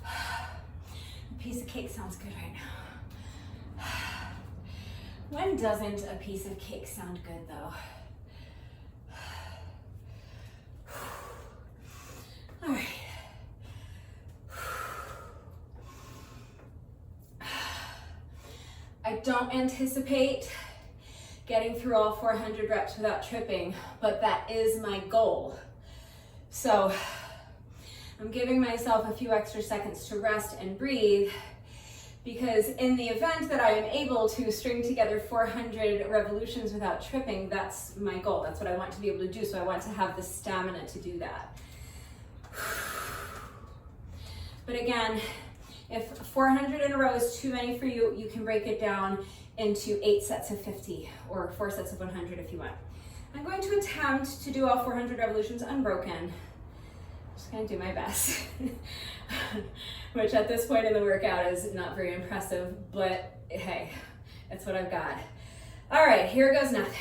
A piece of cake sounds good right now. When doesn't a piece of cake sound good though? All right. I don't anticipate getting through all 400 reps without tripping, but that is my goal. So I'm giving myself a few extra seconds to rest and breathe, because in the event that I am able to string together 400 revolutions without tripping, that's my goal. That's what I want to be able to do. So I want to have the stamina to do that. But again, if 400 in a row is too many for you, you can break it down into 8 sets of 50 or 4 sets of 100 if you want. I'm going to attempt to do all 400 revolutions unbroken. I'm just going to do my best. Which at this point in the workout is not very impressive, but hey, it's what I've got. All right, here goes nothing.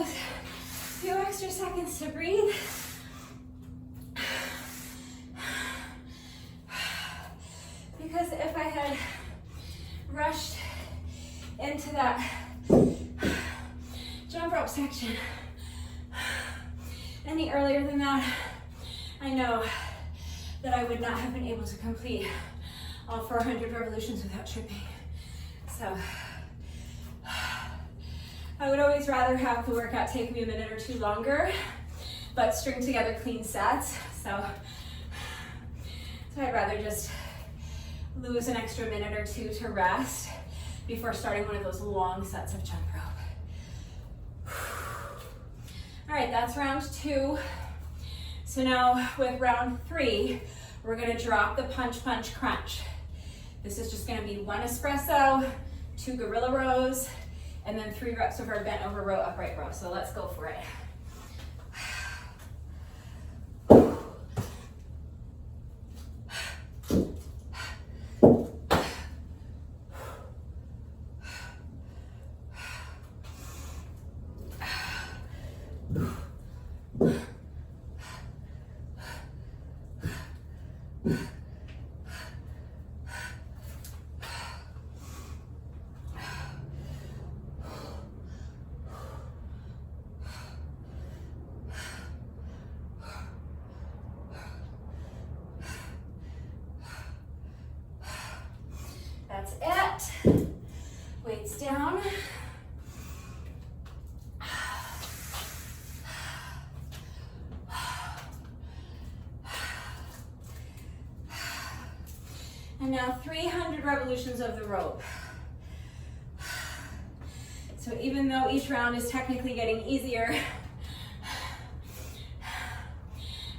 those few extra seconds to breathe. Because if I had rushed into that jump rope section any earlier than that, I know that I would not have been able to complete all 400 revolutions without tripping. So I would always rather have the workout take me a minute or two longer, but string together clean sets. So I'd rather just lose an extra minute or two to rest before starting one of those long sets of jump rope. All right, that's round 2. So now with round 3, we're gonna drop the punch, punch, crunch. This is just gonna be 1 espresso, 2 gorilla rows, and then 3 reps of our bent over row, upright row. So let's go for it. That's it. Weights down. And now 300 revolutions of the rope. So even though each round is technically getting easier,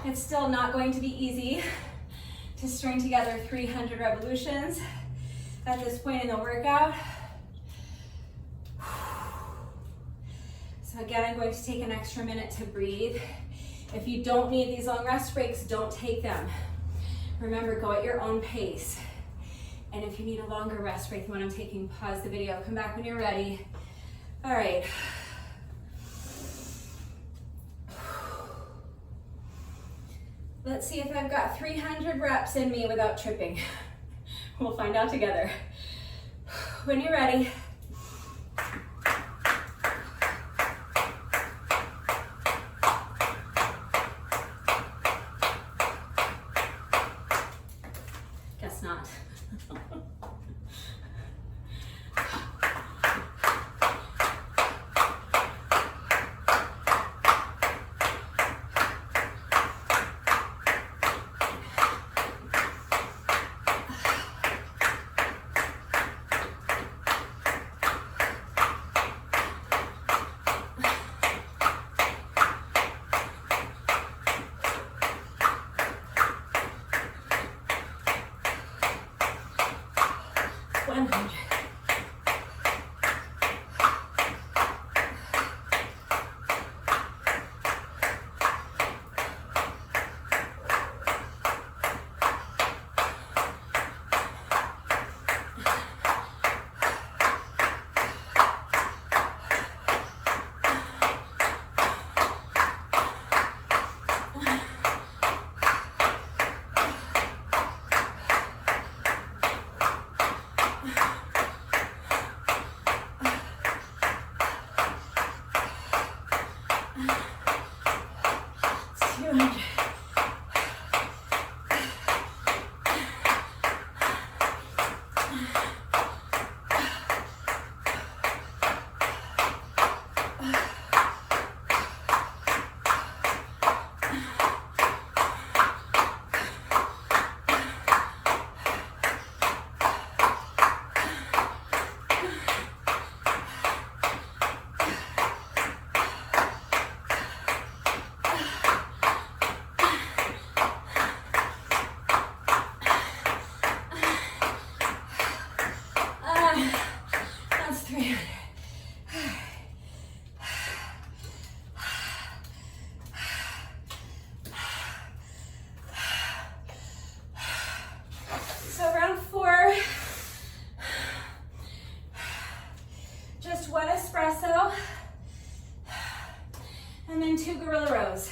it's still not going to be easy to string together 300 revolutions at this point in the workout. So again, I'm going to take an extra minute to breathe. If you don't need these long rest breaks, don't take them. Remember, go at your own pace. And if you need a longer rest break than what I'm taking, pause the video, come back when you're ready. All right. Let's see if I've got 300 reps in me without tripping. We'll find out together. When you're ready. Guess not. And then 2 gorilla rows.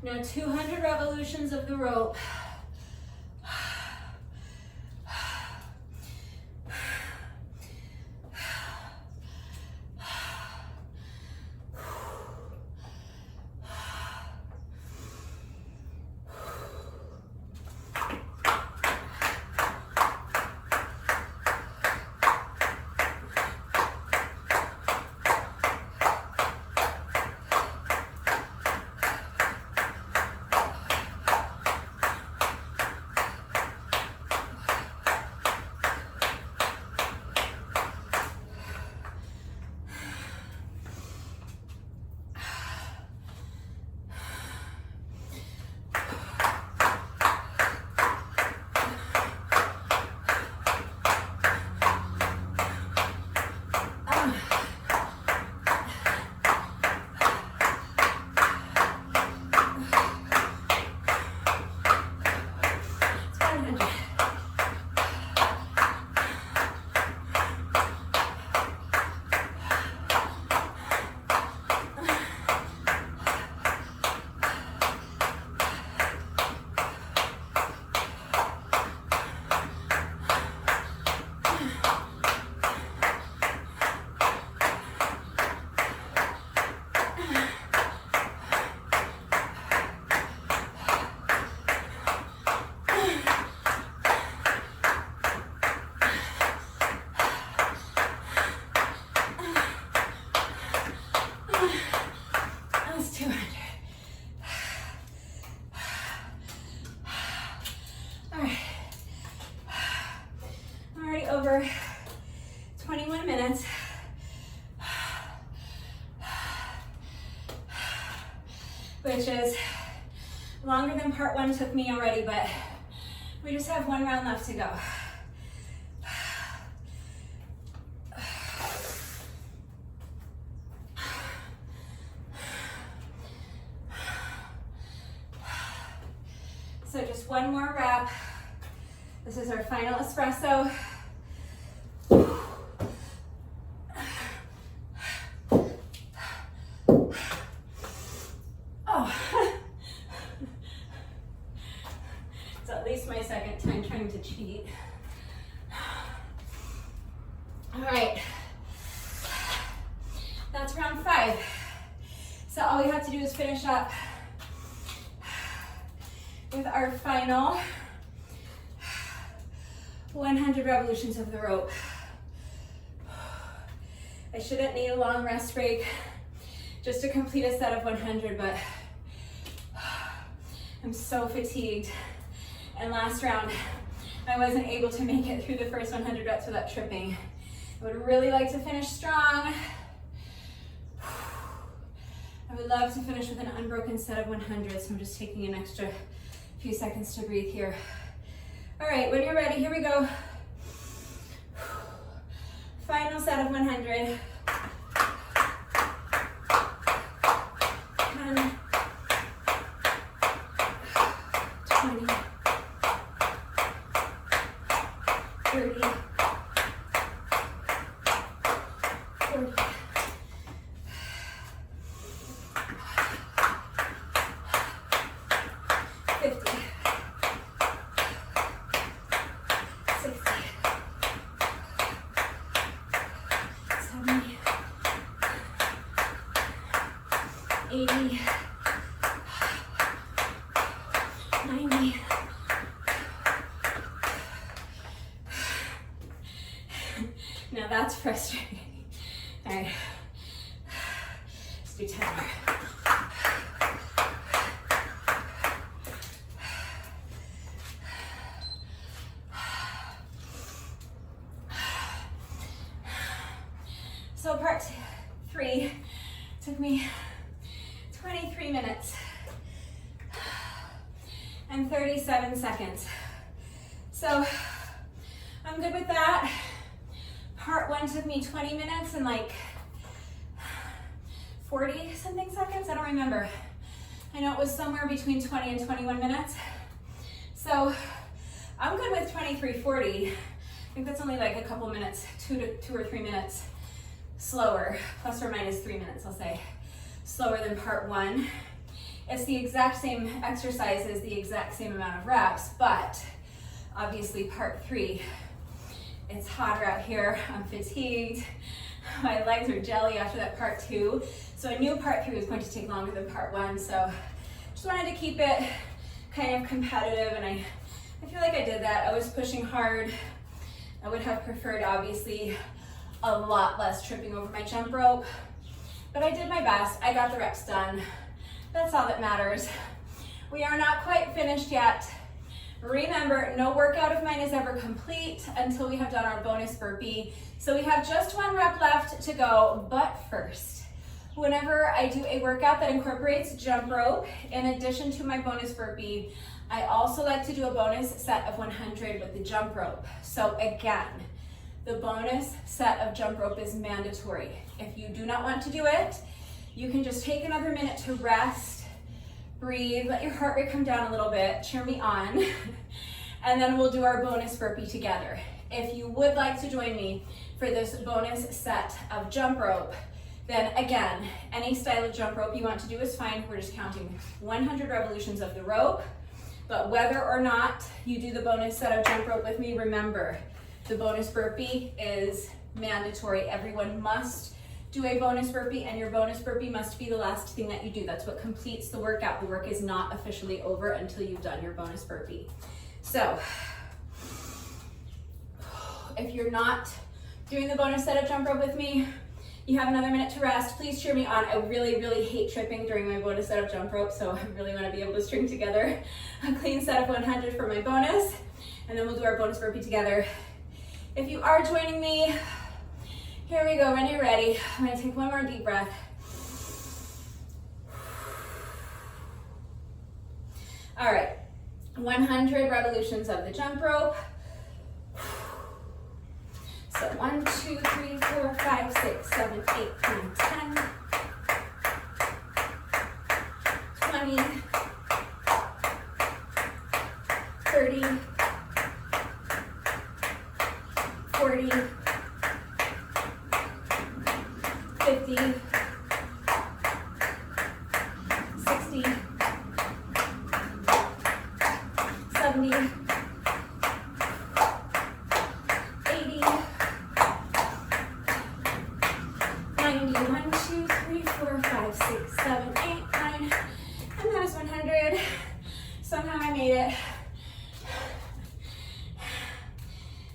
Now 200 revolutions of the rope. Over 21 minutes. Which is longer than part 1 took me already, but we just have 1 round left to go. So just 1 more rep. This is our final espresso. To cheat. All right, that's round 5. So all we have to do is finish up with our final 100 revolutions of the rope. I shouldn't need a long rest break just to complete a set of 100, but I'm so fatigued. And last round, I wasn't able to make it through the first 100 reps without tripping. I would really like to finish strong. I would love to finish with an unbroken set of 100, so I'm just taking an extra few seconds to breathe here. All right, when you're ready, here we go. Final set of 100. 10, 20, 30, 40, 50, 60, 70, 80, 90. Now that's frustrating. All right, let's do 10 more. minutes and 37 seconds. So I'm good with that. Part 1 took me 20 minutes and like 40 something seconds. I don't remember. I know it was somewhere between 20 and 21 minutes. So I'm good with 23:40. I think that's only like a couple minutes, 2 or 3 minutes slower, plus or minus 3 minutes, I'll say, slower than part 1. It's the exact same exercises, the exact same amount of reps, but obviously part 3, it's hotter out here, I'm fatigued, my legs are jelly after that part 2, so I knew part 3 was going to take longer than part 1, so just wanted to keep it kind of competitive, and I feel like I did that. I was pushing hard. I would have preferred, obviously, a lot less tripping over my jump rope, but I did my best. I got the reps done. That's all that matters. We are not quite finished yet. Remember, no workout of mine is ever complete until we have done our bonus burpee. So we have just 1 rep left to go, but first, whenever I do a workout that incorporates jump rope, in addition to my bonus burpee, I also like to do a bonus set of 100 with the jump rope. So again, the bonus set of jump rope is mandatory. If you do not want to do it, you can just take another minute to rest, breathe, let your heart rate come down a little bit, cheer me on, and then we'll do our bonus burpee together. If you would like to join me for this bonus set of jump rope, then again, any style of jump rope you want to do is fine. We're just counting 100 revolutions of the rope, but whether or not you do the bonus set of jump rope with me, remember, the bonus burpee is mandatory. Everyone must do a bonus burpee, and your bonus burpee must be the last thing that you do. That's what completes the workout. The work is not officially over until you've done your bonus burpee. So, if you're not doing the bonus set of jump rope with me, you have another minute to rest. Please cheer me on. I really, really hate tripping during my bonus set of jump rope, so I really want to be able to string together a clean set of 100 for my bonus, and then we'll do our bonus burpee together. If you are joining me, here we go, when you're ready, I'm gonna take 1 more deep breath. All right, 100 revolutions of the jump rope. So 1, 2, 3, 4, 5, 6, 7, 8, 9, 10, 20, 30, 40, 50, 60, 70, 80, 90, 1, 2, 3, 4, 5, 6, 7, 8, 9, and that is 100. Somehow I made it.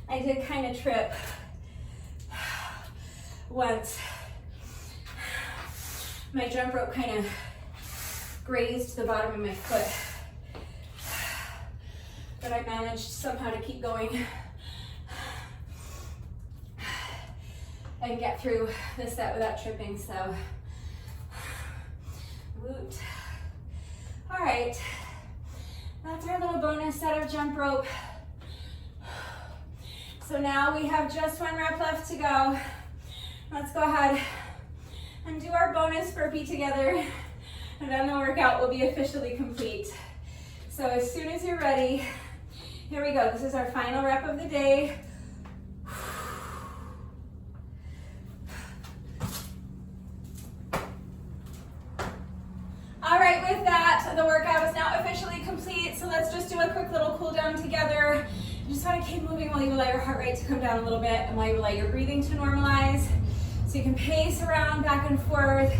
I did kind of trip once. My jump rope kind of grazed the bottom of my foot, but I managed somehow to keep going and get through the set without tripping, so woot. All right, that's our little bonus set of jump rope. So now we have just 1 rep left to go. Let's go ahead and do our bonus burpee together, and then the workout will be officially complete. So as soon as you're ready, here we go. This is our final rep of the day. All right, with that, the workout is now officially complete. So let's just do a quick little cool down together. You just want to keep moving while you allow your heart rate to come down a little bit and while you allow your breathing to normalize. So you can pace around back and forth,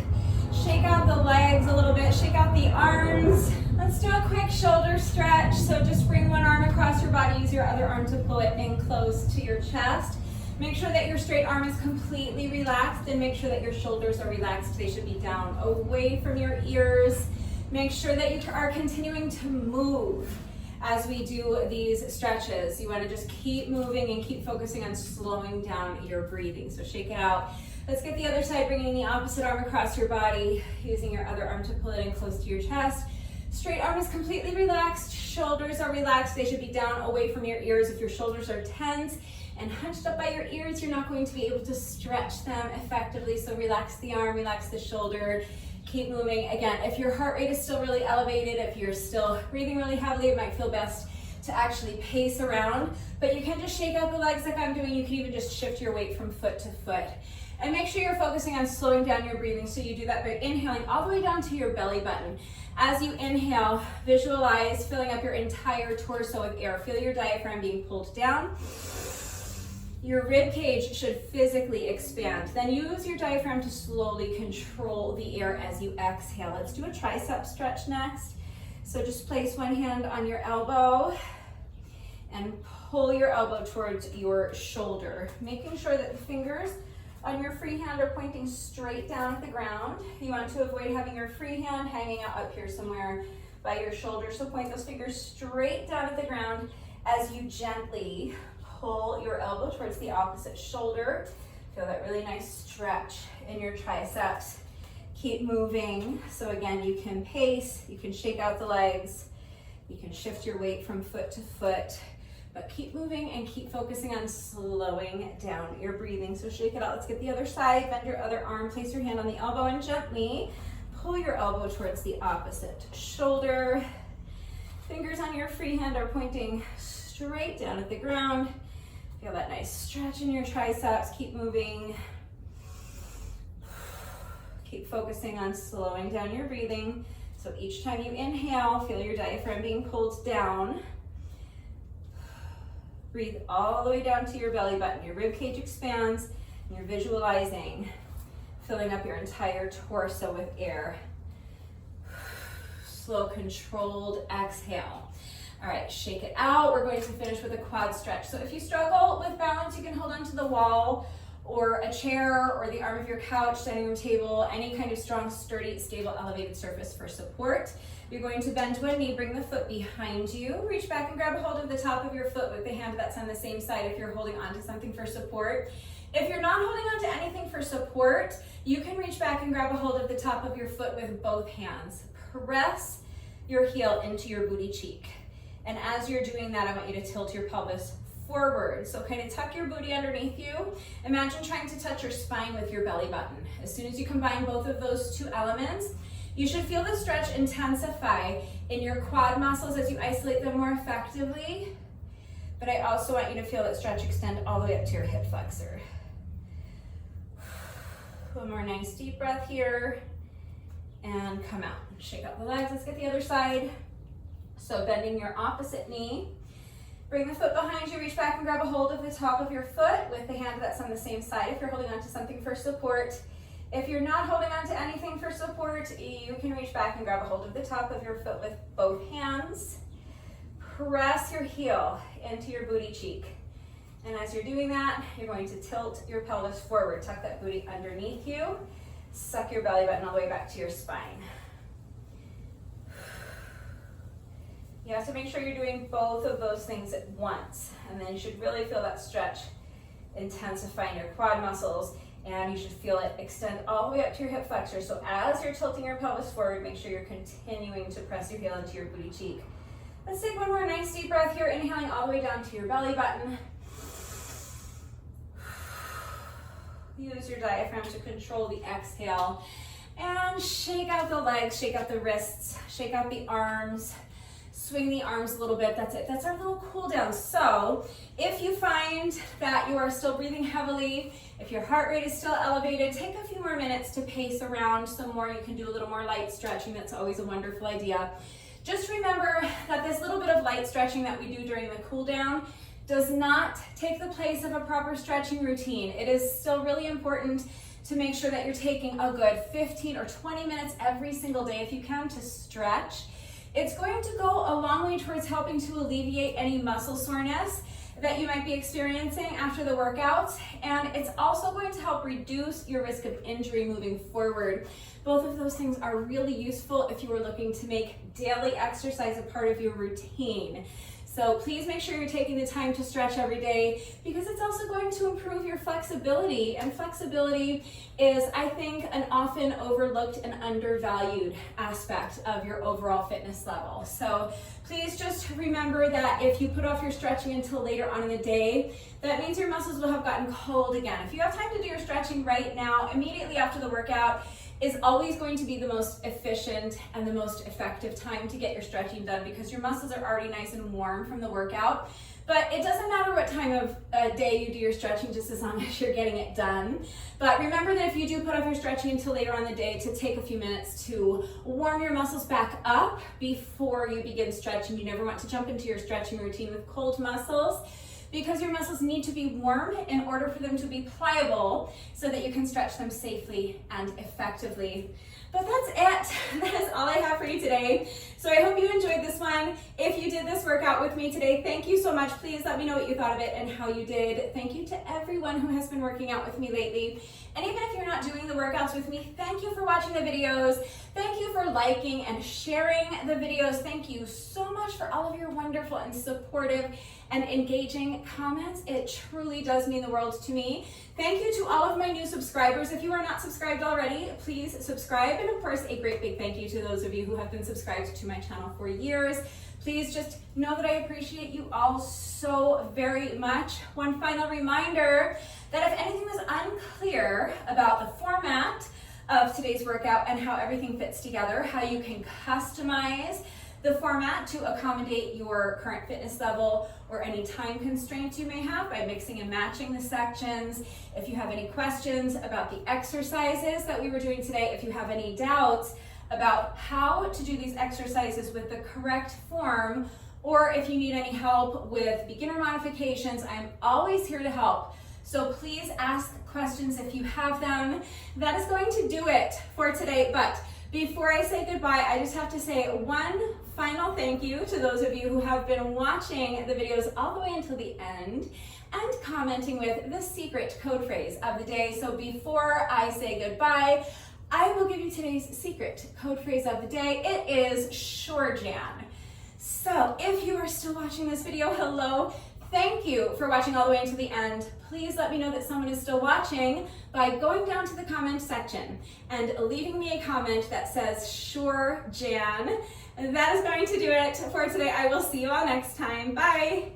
shake out the legs a little bit, shake out the arms. Let's do a quick shoulder stretch. So just bring one arm across your body, use your other arm to pull it in close to your chest. Make sure that your straight arm is completely relaxed, and make sure that your shoulders are relaxed. They should be down away from your ears. Make sure that you are continuing to move as we do these stretches. You want to just keep moving and keep focusing on slowing down your breathing. So shake it out. Let's get the other side, bringing the opposite arm across your body, using your other arm to pull it in close to your chest. Straight arm is completely relaxed, shoulders are relaxed. They should be down away from your ears. If your shoulders are tense and hunched up by your ears, you're not going to be able to stretch them effectively. So relax the arm, relax the shoulder, keep moving. Again, if your heart rate is still really elevated, if you're still breathing really heavily, it might feel best to actually pace around, but you can just shake out the legs like I'm doing. You can even just shift your weight from foot to foot. And make sure you're focusing on slowing down your breathing. So you do that by inhaling all the way down to your belly button. As you inhale, visualize filling up your entire torso with air. Feel your diaphragm being pulled down. Your rib cage should physically expand. Then use your diaphragm to slowly control the air as you exhale. Let's do a tricep stretch next. So just place one hand on your elbow and pull your elbow towards your shoulder, making sure that the fingers on your free hand are pointing straight down at the ground. You want to avoid having your free hand hanging out up here somewhere by your shoulder. So point those fingers straight down at the ground as you gently pull your elbow towards the opposite shoulder. Feel that really nice stretch in your triceps. Keep moving. So again, you can pace, you can shake out the legs, you can shift your weight from foot to foot, but keep moving and keep focusing on slowing down your breathing. So shake it out. Let's get the other side. Bend your other arm, place your hand on the elbow and gently pull your elbow towards the opposite shoulder. Fingers on your free hand are pointing straight down at the ground. Feel that nice stretch in your triceps. Keep moving. Keep focusing on slowing down your breathing. So each time you inhale, feel your diaphragm being pulled down. Breathe all the way down to your belly button. Your rib cage expands, and you're visualizing filling up your entire torso with air. Slow, controlled exhale. All right, shake it out. We're going to finish with a quad stretch. So if you struggle with balance, you can hold onto the wall or a chair or the arm of your couch, dining room table, any kind of strong, sturdy, stable, elevated surface for support. You're going to bend to a knee, bring the foot behind you, reach back and grab a hold of the top of your foot with the hand that's on the same side if you're holding onto something for support. If you're not holding onto anything for support, you can reach back and grab a hold of the top of your foot with both hands. Press your heel into your booty cheek. And as you're doing that, I want you to tilt your pelvis forward. So kind of tuck your booty underneath you. Imagine trying to touch your spine with your belly button. As soon as you combine both of those two elements, you should feel the stretch intensify in your quad muscles as you isolate them more effectively. But I also want you to feel that stretch extend all the way up to your hip flexor. One more nice deep breath here. And come out. Shake out the legs. Let's get the other side. So bending your opposite knee. Bring the foot behind you, reach back and grab a hold of the top of your foot with the hand that's on the same side if you're holding on to something for support. If you're not holding on to anything for support, you can reach back and grab a hold of the top of your foot with both hands. Press your heel into your booty cheek. And as you're doing that, you're going to tilt your pelvis forward. Tuck that booty underneath you. Suck your belly button all the way back to your spine. You have to make sure you're doing both of those things at once, and then you should really feel that stretch intensifying your quad muscles, and you should feel it extend all the way up to your hip flexor. So as you're tilting your pelvis forward, make sure you're continuing to press your heel into your booty cheek. Let's take one more nice deep breath here, inhaling all the way down to your belly button. Use your diaphragm to control the exhale, and shake out the legs, shake out the wrists, shake out the arms. Swing the arms a little bit. That's it. That's our little cool down. So if you find that you are still breathing heavily, if your heart rate is still elevated, take a few more minutes to pace around some more. You can do a little more light stretching. That's always a wonderful idea. Just remember that this little bit of light stretching that we do during the cool down does not take the place of a proper stretching routine. It is still really important to make sure that you're taking a good 15 or 20 minutes every single day if you can to stretch. It's going to go a long way towards helping to alleviate any muscle soreness that you might be experiencing after the workout, and it's also going to help reduce your risk of injury moving forward. Both of those things are really useful if you are looking to make daily exercise a part of your routine. So please make sure you're taking the time to stretch every day, because it's also going to improve your flexibility. And flexibility is, I think, an often overlooked and undervalued aspect of your overall fitness level. So please just remember that if you put off your stretching until later on in the day, that means your muscles will have gotten cold again. If you have time to do your stretching right now, immediately after the workout, is always going to be the most efficient and the most effective time to get your stretching done, because your muscles are already nice and warm from the workout. But it doesn't matter what time of day you do your stretching, just as long as you're getting it done. But remember that if you do put off your stretching until later on in the day, to take a few minutes to warm your muscles back up before you begin stretching. You never want to jump into your stretching routine with cold muscles, because your muscles need to be warm in order for them to be pliable, so that you can stretch them safely and effectively. But that's it. That is all I have for you today. So I hope you enjoyed this one. If you did this workout with me today, thank you so much. Please let me know what you thought of it and how you did. Thank you to everyone who has been working out with me lately. And even if you're not doing the workouts with me, thank you for watching the videos. Thank you for liking and sharing the videos. Thank you so much for all of your wonderful and supportive and engaging comments. It truly does mean the world to me. Thank you to all of my new subscribers. If you are not subscribed already, please subscribe. And of course, a great big thank you to those of you who have been subscribed to my channel for years. Please just know that I appreciate you all so very much. One final reminder that if anything was unclear about the format of today's workout and how everything fits together, how you can customize the format to accommodate your current fitness level or any time constraints you may have by mixing and matching the sections. If you have any questions about the exercises that we were doing today, if you have any doubts about how to do these exercises with the correct form, or if you need any help with beginner modifications, I'm always here to help. So please ask questions if you have them. That is going to do it for today. But before I say goodbye, I just have to say one final thank you to those of you who have been watching the videos all the way until the end and commenting with the secret code phrase of the day. So before I say goodbye, I will give you today's secret code phrase of the day. It is SureJan. So if you are still watching this video, hello. Thank you for watching all the way until the end. Please let me know that someone is still watching by going down to the comment section and leaving me a comment that says SureJan. That is going to do it for today. I will see you all next time. Bye.